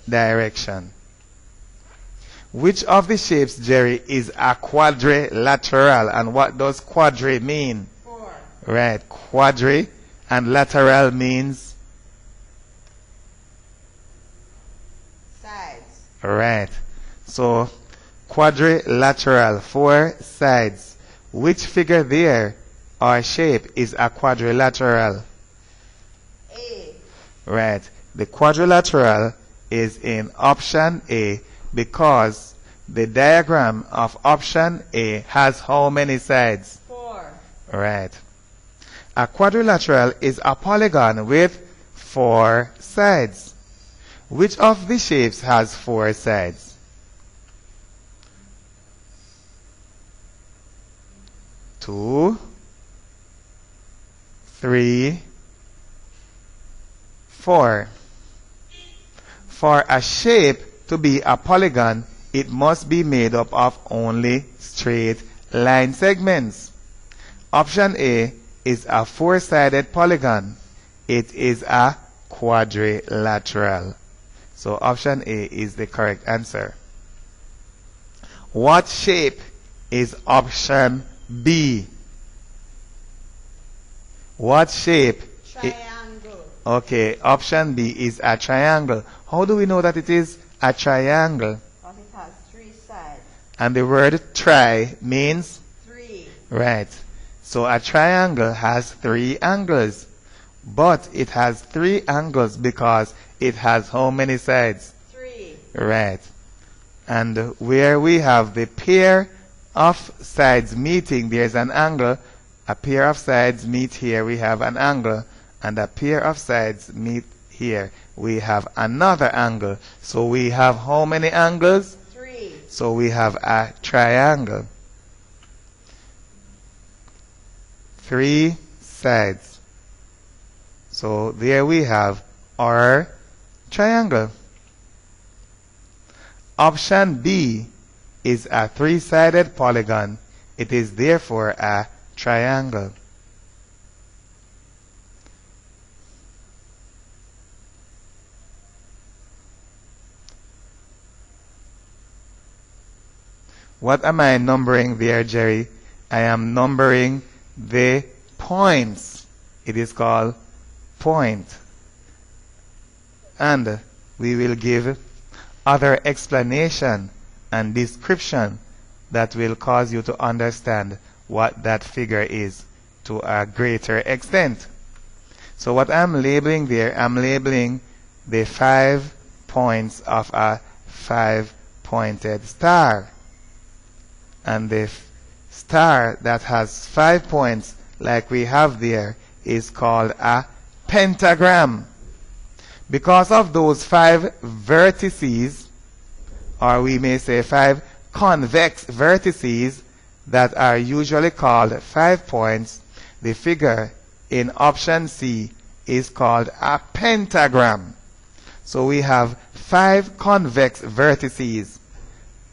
direction. Which of the shapes, Jerry, is a quadrilateral? And what does quadri mean? 4. Right, quadri and lateral means? Sides. Right. So quadrilateral, 4 sides. Which figure there or shape is a quadrilateral? A. Right. The quadrilateral is in option A because the diagram of option A has how many sides? 4. Right. A quadrilateral is a polygon with 4 sides. Which of the shapes has 4 sides? 2, 3, 4. For a shape to be a polygon, it must be made up of only straight line segments. Option A is a 4-sided polygon. It is a quadrilateral. So option A is the correct answer. What shape is option B? What shape? Triangle. Okay, option B is a triangle. How do we know that it is a triangle? Because it has 3 sides. And the word tri means? 3. Right. So a triangle has 3 angles. But it has 3 angles because it has how many sides? 3. Right. And where we have the pair of sides meeting, there's an angle. A pair of sides meet here, we have an angle. And a pair of sides meet here, we have another angle. So we have how many angles? 3. So we have a triangle. 3 sides. So there we have our triangle. Option B is a 3-sided polygon. It is therefore a triangle. What am I numbering there, Jerry? I am numbering the points. It is called point. And we will give other explanation and description that will cause you to understand what that figure is to a greater extent. So what I'm labeling there, I'm labeling the 5 points of a 5-pointed star. And the star that has 5 points, like we have there, is called a pentagram. Because of those 5 vertices, or we may say 5 convex vertices that are usually called 5 points, the figure in option C is called a pentagram. So we have 5 convex vertices,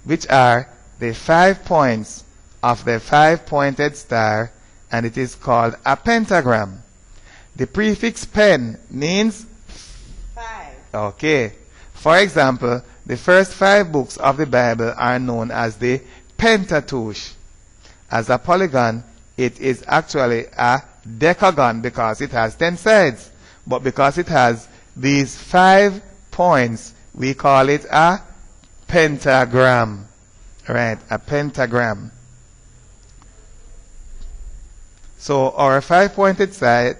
which are the 5 points of the 5-pointed star, and it is called a pentagram. The prefix pen means 5. Okay. For example, the first 5 books of the Bible are known as the Pentateuch. As a polygon, it is actually a decagon because it has 10 sides. But because it has these 5 points, we call it a pentagram. Right, a pentagram. So our 5-pointed star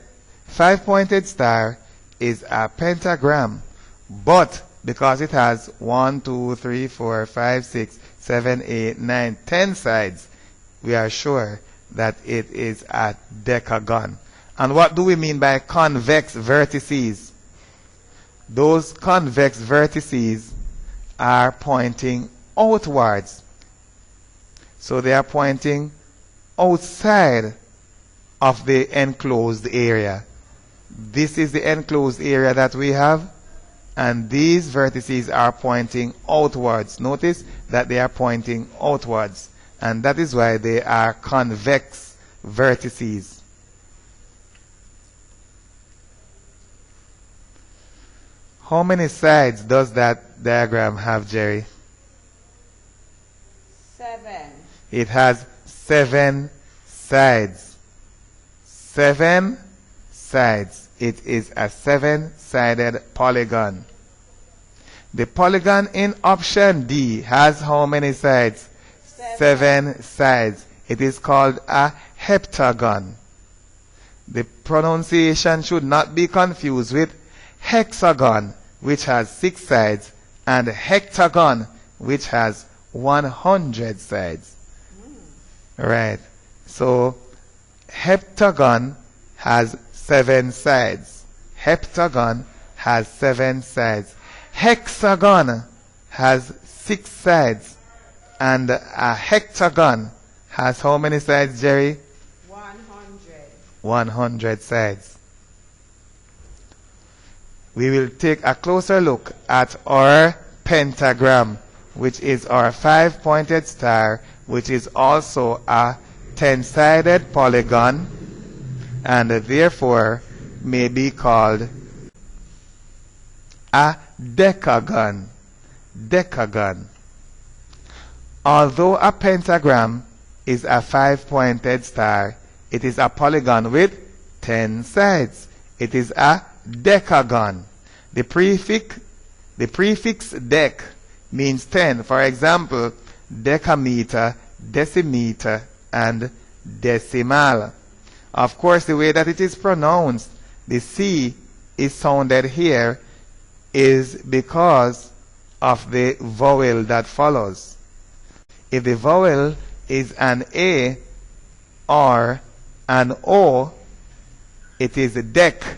is a pentagram. But because it has 1, 2, 3, 4, 5, 6, 7, 8, 9, 10 sides, we are sure that it is a decagon. And what do we mean by convex vertices? Those convex vertices are pointing outwards. So they are pointing outside of the enclosed area. This is the enclosed area that we have, and these vertices are pointing outwards. Notice that they are pointing outwards, and that is why they are convex vertices. How many sides does that diagram have, Jerry? 7. It has 7 sides. 7 sides. It is a 7-sided polygon. The polygon in option D has how many sides? 7 sides. It is called a heptagon. The pronunciation should not be confused with hexagon, which has 6 sides, and heptagon, which has 100 sides. Right. So heptagon has 7 sides. Heptagon has 7 sides. Hexagon has 6 sides. And a hectagon has how many sides, Jerry? 100. 100 sides. We will take a closer look at our pentagram, which is our 5-pointed star, which is also a 10-sided polygon, and therefore may be called a decagon. Decagon. Although a pentagram is a 5-pointed star, it is a polygon with 10 sides. It is a decagon. The prefix dec means 10. For example, decameter, decimeter, and decimal. Of course, the way that it is pronounced, the C is sounded here, is because of the vowel that follows. If the vowel is an A or an O, it is dec.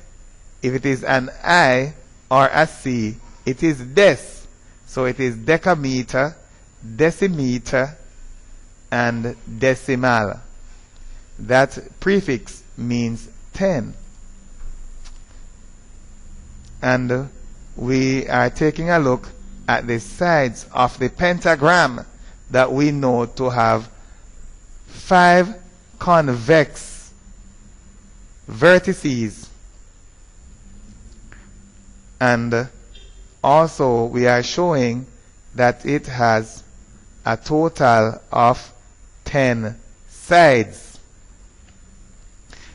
If it is an I or a C, it is des. So it is decameter, decimeter, and decimal. That prefix means 10. And we are taking a look at the sides of the pentagram that we know to have 5 convex vertices. And also we are showing that it has a total of 10 sides.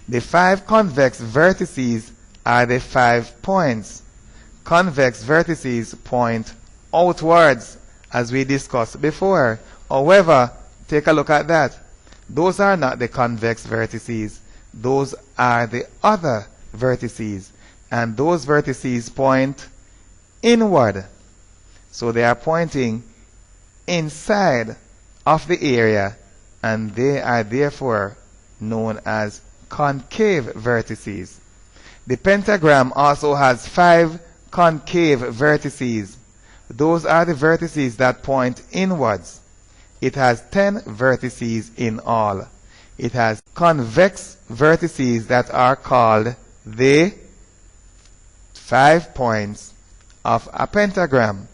The 5 convex vertices are the 5 points. Convex vertices point outwards, as we discussed before. However, take a look at that. Those are not the convex vertices. Those are the other vertices. And those vertices point inward. So they are pointing inside of the area, and they are therefore known as concave vertices. The pentagram also has 5 concave vertices. Those are the vertices that point inwards. It has 10 vertices in all. It has convex vertices that are called the 5 points of a pentagram.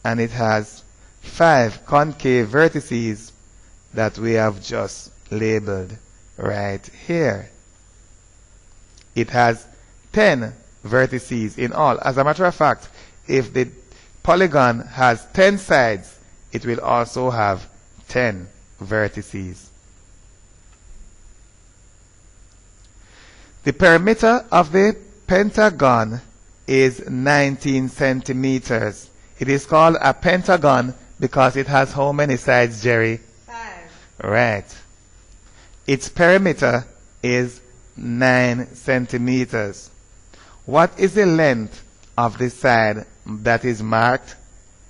And it has 5 concave vertices that we have just labeled right here. It has 10 vertices in all. As a matter of fact, if the polygon has 10 sides, it will also have 10 vertices. The perimeter of the pentagon is 19 centimeters. It is called a pentagon because it has how many sides, Jerry? 5. Right. Its perimeter is 9 centimeters. What is the length of the side that is marked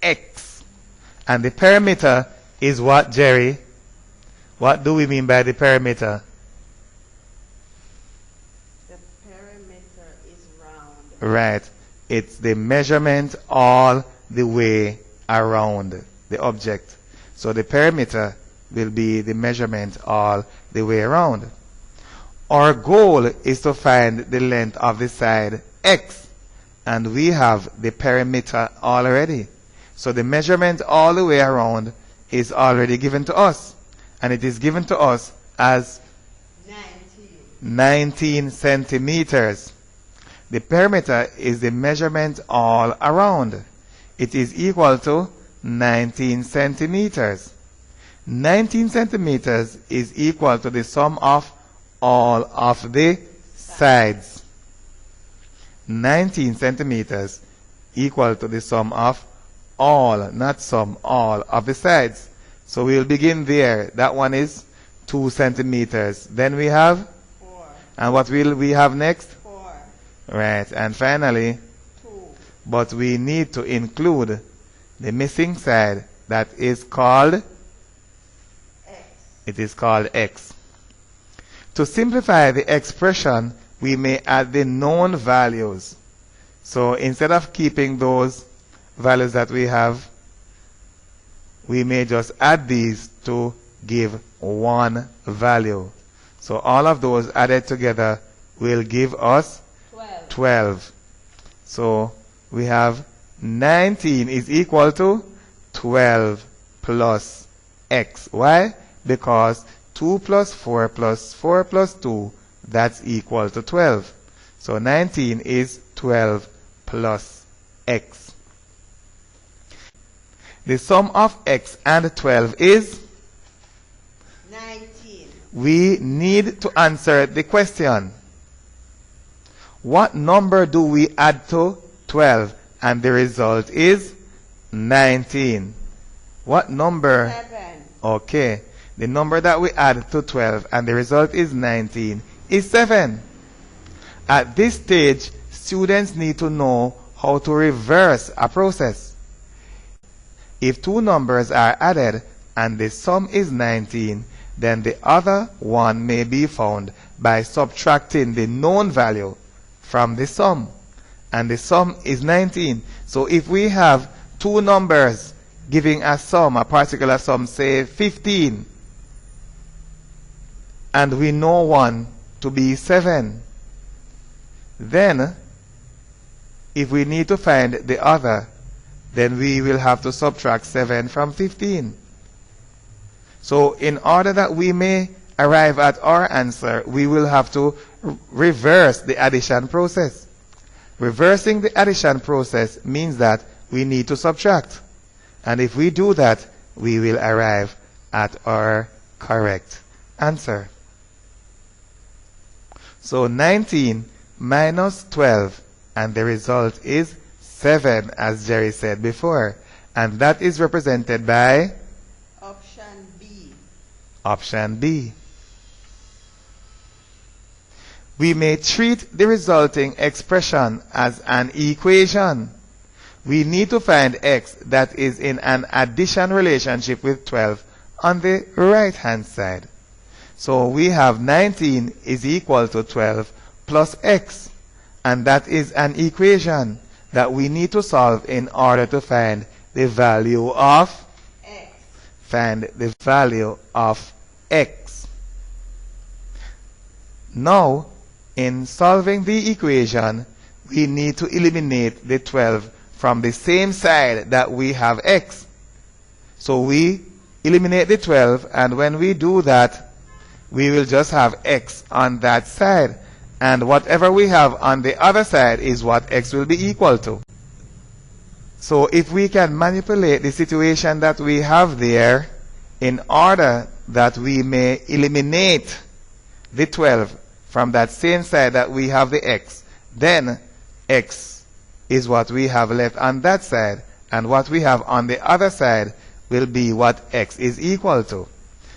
X? And the perimeter is what, Jerry? What do we mean by the perimeter? The perimeter is round. Right. It's the measurement all the way around the object. So the perimeter will be the measurement all the way around. Our goal is to find the length of the side X, and we have the perimeter already. So the measurement all the way around is already given to us, and it is given to us as 19 centimeters. The perimeter is the measurement all around. It is equal to 19 centimeters. 19 centimeters is equal to the sum of all of the sides. 19 centimeters equal to the sum of all, not sum, all of the sides. So we'll begin there. That one is 2 centimeters. Then we have 4. And what will we have next? 4. Right. And finally 2. but we need to include the missing side that is called X. it is called X. To simplify the expression, we may add the known values. So instead of keeping those values that we have, we may just add these to give one value. So all of those added together will give us 12. So we have 19 is equal to 12 plus X. Why? Because 2 plus 4 plus 4 plus 2, that's equal to 12. So 19 is 12 plus X. The sum of X and 12 is? 19. We need to answer the question. What number do we add to 12? And the result is 19. What number? 7. Okay. The number that we add to 12 and the result is 19 is 7. At this stage, students need to know how to reverse a process. If two numbers are added and the sum is 19, then the other one may be found by subtracting the known value from the sum. And the sum is 19. So if we have two numbers giving a sum, a particular sum, say 15, and we know one to be 7, then if we need to find the other, then we will have to subtract 7 from 15. So in order that we may arrive at our answer, we will have to reverse the addition process. Reversing the addition process means that we need to subtract. And if we do that, we will arrive at our correct answer. So 19 minus 12, and the result is 7, as Jerry said before. And that is represented by Option B. Option B. We may treat the resulting expression as an equation. We need to find x that is in an addition relationship with 12 on the right hand side. So we have 19 is equal to 12 plus x, and that is an equation that we need to solve in order to find the value of X. Find the value of x. Now, in solving the equation, we need to eliminate the 12 from the same side that we have x. So we eliminate the 12, and when we do that, we will just have x on that side. And whatever we have on the other side is what x will be equal to. So if we can manipulate the situation that we have there in order that we may eliminate the 12 from that same side that we have the x, then x is what we have left on that side, and what we have on the other side will be what x is equal to.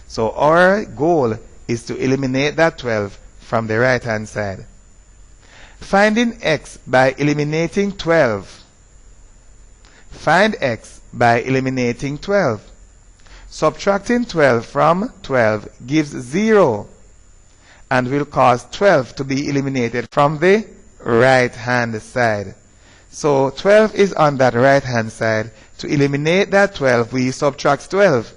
So our goal is to eliminate that 12 from the right hand side. Finding x by eliminating 12. Find x by eliminating 12. Subtracting 12 from 12 gives 0, and will cause 12 to be eliminated from the right hand side. So 12 is on that right hand side. To eliminate that 12, we subtract 12.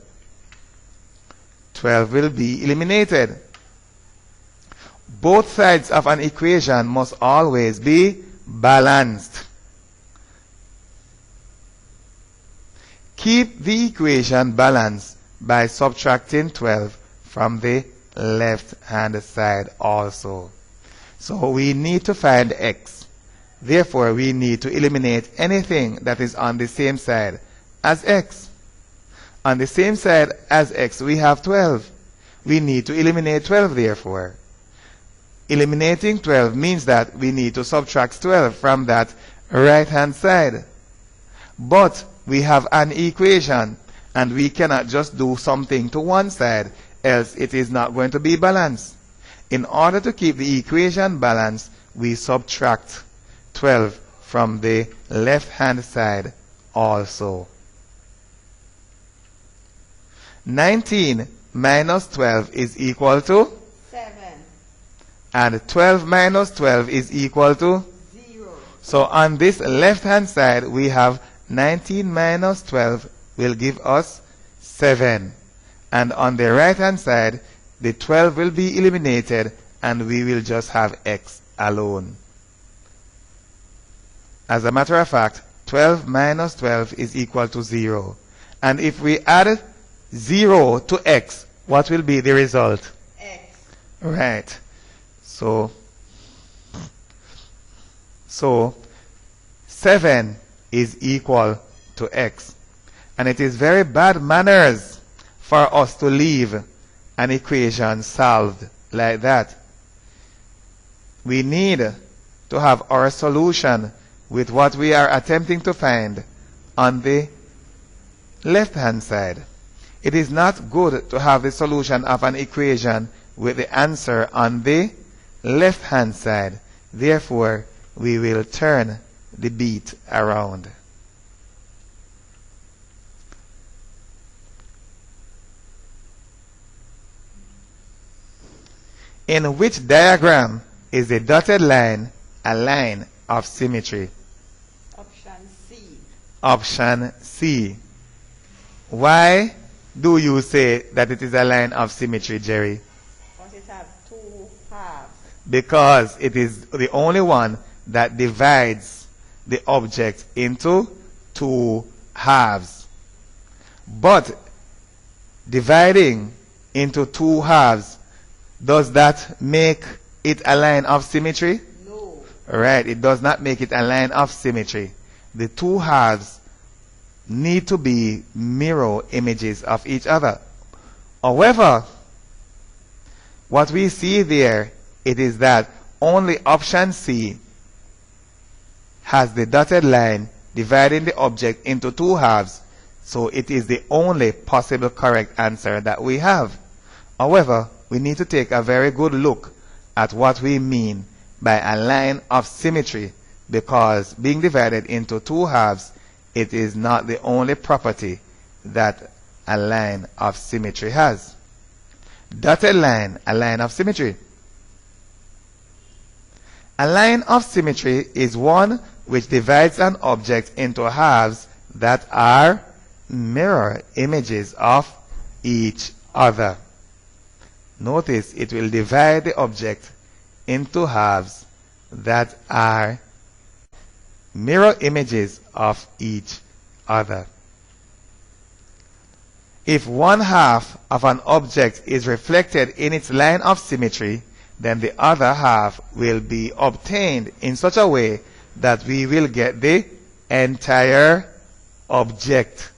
12 will be eliminated. Both sides of an equation must always be balanced. Keep the equation balanced by subtracting 12 from the left hand side also. So we need to find x. Therefore, we need to eliminate anything that is on the same side as x. On the same side as x, we have 12. We need to eliminate 12, therefore. Eliminating 12 means that we need to subtract 12 from that right-hand side. But we have an equation, and we cannot just do something to one side, else it is not going to be balanced. In order to keep the equation balanced, we subtract 12 from the left-hand side also. 19 minus 12 is equal to 7. And 12 minus 12 is equal to 0. So on this left-hand side, we have 19 minus 12 will give us 7. And on the right-hand side, the 12 will be eliminated, and we will just have x alone. As a matter of fact, 12 minus 12 is equal to 0. And if we add 0 to x, what will be the result? X. Right. So 7 is equal to x. And it is very bad manners for us to leave an equation solved like that. We need to have our solution with what we are attempting to find on the left-hand side. It is not good to have the solution of an equation with the answer on the left-hand side. Therefore, we will turn the beat around. In which diagram is the dotted line a line of symmetry? Option C. Option C. Why do you say that it is a line of symmetry, Jerry? Because it has two halves. Because it is the only one that divides the object into two halves. But dividing into two halves, does that make it a line of symmetry? No. Right, it does not make it a line of symmetry. The two halves need to be mirror images of each other. However, what we see there, it is that only option C has the dotted line dividing the object into two halves. So it is the only possible correct answer that we have. However, we need to take a very good look at what we mean by a line of symmetry, because being divided into two halves, it is not the only property that a line of symmetry has. Dotted line, a line of symmetry. A line of symmetry is one which divides an object into halves that are mirror images of each other. Notice it will divide the object into halves that are mirror images of each other. If one half of an object is reflected in its line of symmetry, then the other half will be obtained in such a way that we will get the entire object.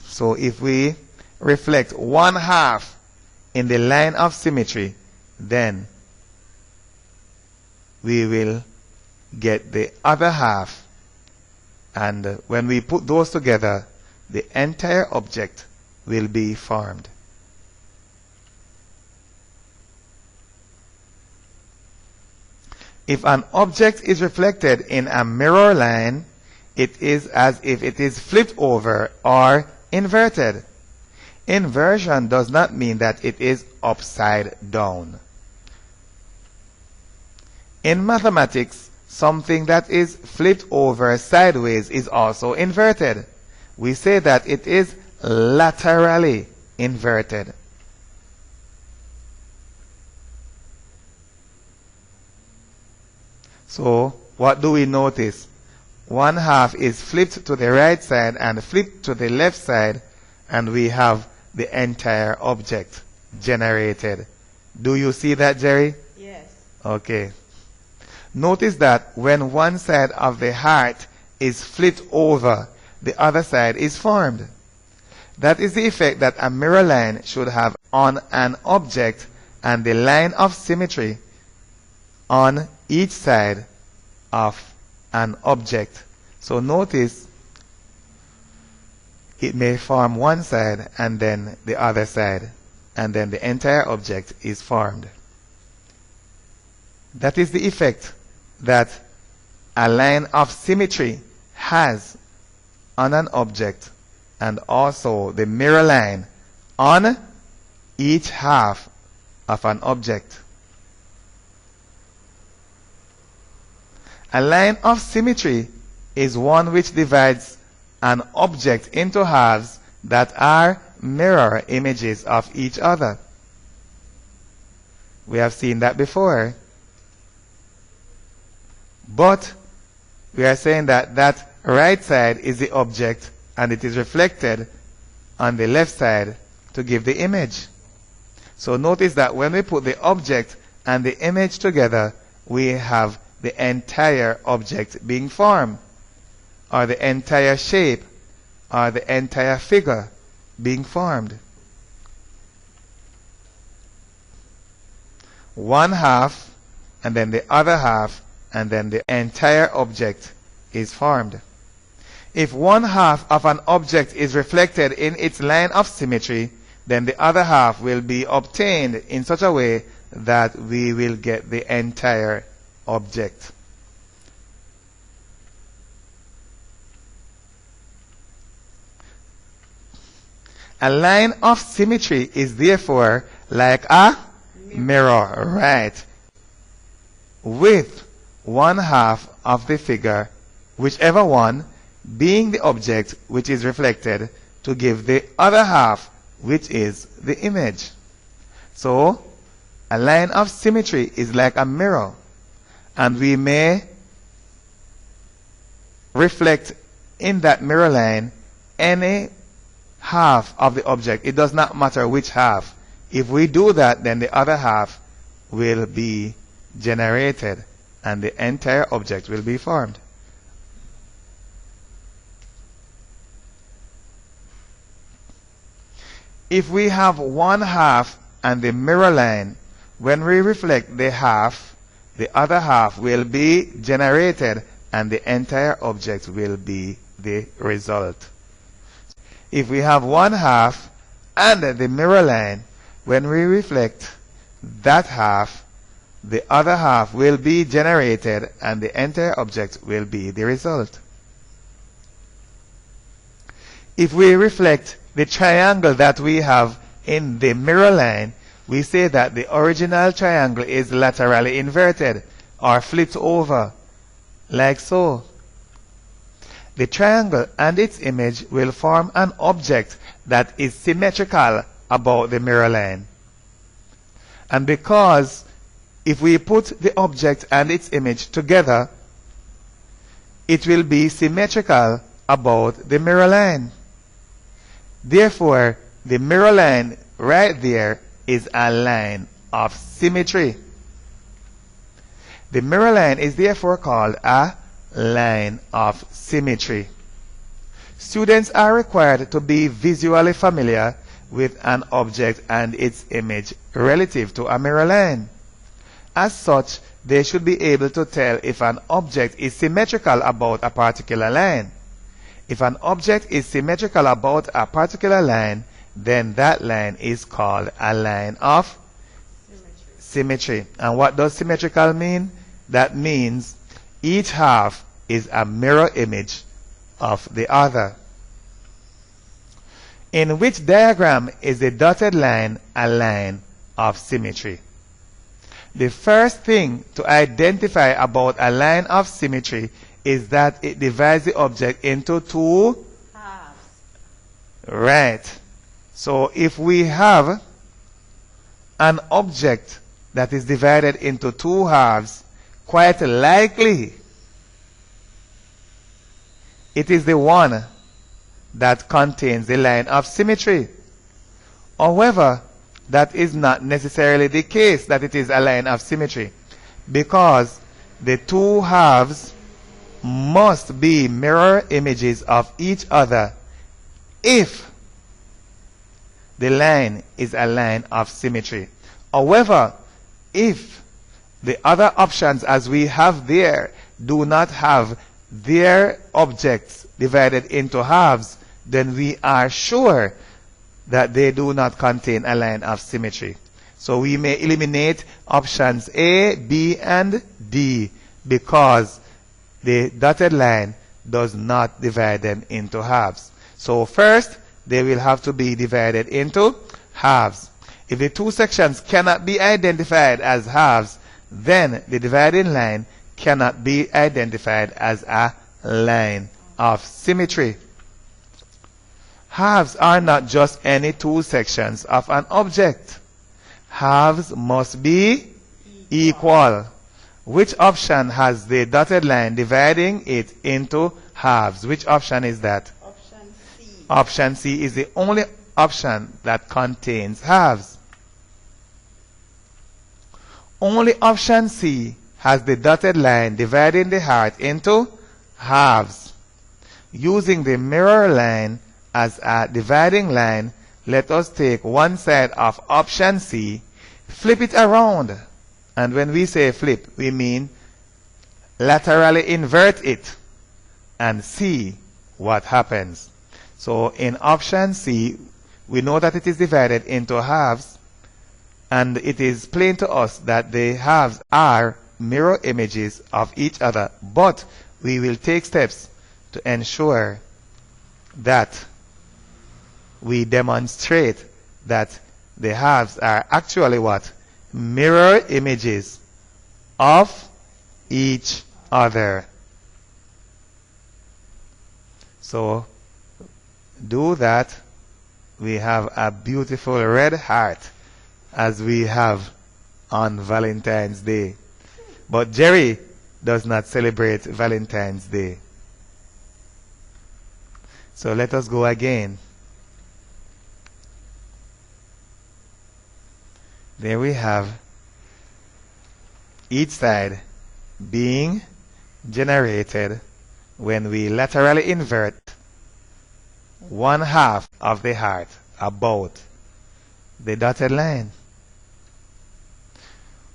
So if we reflect one half in the line of symmetry, then we will get the other half, and when we put those together, the entire object will be formed. If an object is reflected in a mirror line, it is as if it is flipped over or inverted. Inversion does not mean that it is upside down. In mathematics, something that is flipped over sideways is also inverted. We say that it is laterally inverted. So, what do we notice? One half is flipped to the right side and flipped to the left side, and we have the entire object generated. Do you see that, Jerry? Yes. Okay. Notice that when one side of the heart is flipped over, the other side is formed. That is the effect that a mirror line should have on an object, and the line of symmetry on each side of an object. So notice it may form one side and then the other side, and then the entire object is formed. That is the effect that a line of symmetry has on an object, and also the mirror line on each half of an object. A line of symmetry is one which divides an object into halves that are mirror images of each other. We have seen that before. But we are saying that that right side is the object and it is reflected on the left side to give the image. So notice that when we put the object and the image together, we have the entire object being formed, or the entire shape, or the entire figure being formed. One half, and then the other half, and then the entire object is formed. If one half of an object is reflected in its line of symmetry, then the other half will be obtained in such a way that we will get the entire object. A line of symmetry is therefore like a mirror, right? With one half of the figure, whichever one, being the object which is reflected, to give the other half, which is the image. So, a line of symmetry is like a mirror, and we may reflect in that mirror line any half of the object. It does not matter which half. If we do that, then the other half will be generated and the entire object will be formed. If we have one half and the mirror line, when we reflect the half, the other half will be generated and the entire object will be the result. If we have one half and the mirror line, when we reflect that half, the other half will be generated and the entire object will be the result. If we reflect the triangle that we have in the mirror line, we say that the original triangle is laterally inverted or flipped over, like so. The triangle and its image will form an object that is symmetrical about the mirror line. And because if we put the object and its image together, it will be symmetrical about the mirror line. Therefore, the mirror line right there is a line of symmetry. The mirror line is therefore called a line of symmetry. Students are required to be visually familiar with an object and its image relative to a mirror line. As such, they should be able to tell if an object is symmetrical about a particular line. If an object is symmetrical about a particular line, then that line is called a line of symmetry. And what does symmetrical mean? That means each half is a mirror image of the other. In which diagram is the dotted line a line of symmetry? The first thing to identify about a line of symmetry is that it divides the object into two halves. Right. So if we have an object that is divided into two halves, quite likely it is the one that contains the line of symmetry. However, that is not necessarily the case that it is a line of symmetry, because the two halves must be mirror images of each other if the line is a line of symmetry. However, if the other options as we have there do not have their objects divided into halves, then we are sure that they do not contain a line of symmetry. So we may eliminate options A, B, and D because the dotted line does not divide them into halves. So first, they will have to be divided into halves. If the two sections cannot be identified as halves, then the dividing line cannot be identified as a line of symmetry. Halves are not just any two sections of an object. Halves must be equal. Which option has the dotted line dividing it into halves? Which option is that? Option C. Option C is the only option that contains halves. Only option C has the dotted line dividing the heart into halves. Using the mirror line as a dividing line, let us take one side of option C, flip it around. And when we say flip, we mean laterally invert it and see what happens. So in option C, we know that it is divided into halves, and it is plain to us that the halves are mirror images of each other, but we will take steps to ensure that we demonstrate that the halves are actually what? Mirror images of each other. So do that. We have a beautiful red heart as we have on Valentine's Day. But Jerry does not celebrate Valentine's Day. So let us go again. There we have each side being generated when we laterally invert one half of the heart about the dotted line.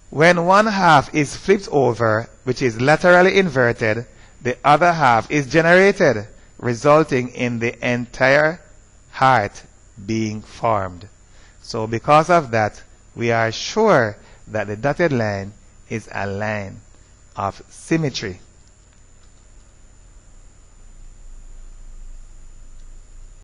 When one half is flipped over, which is laterally inverted, the other half is generated, resulting in the entire heart being formed. So because of that, we are sure that the dotted line is a line of symmetry.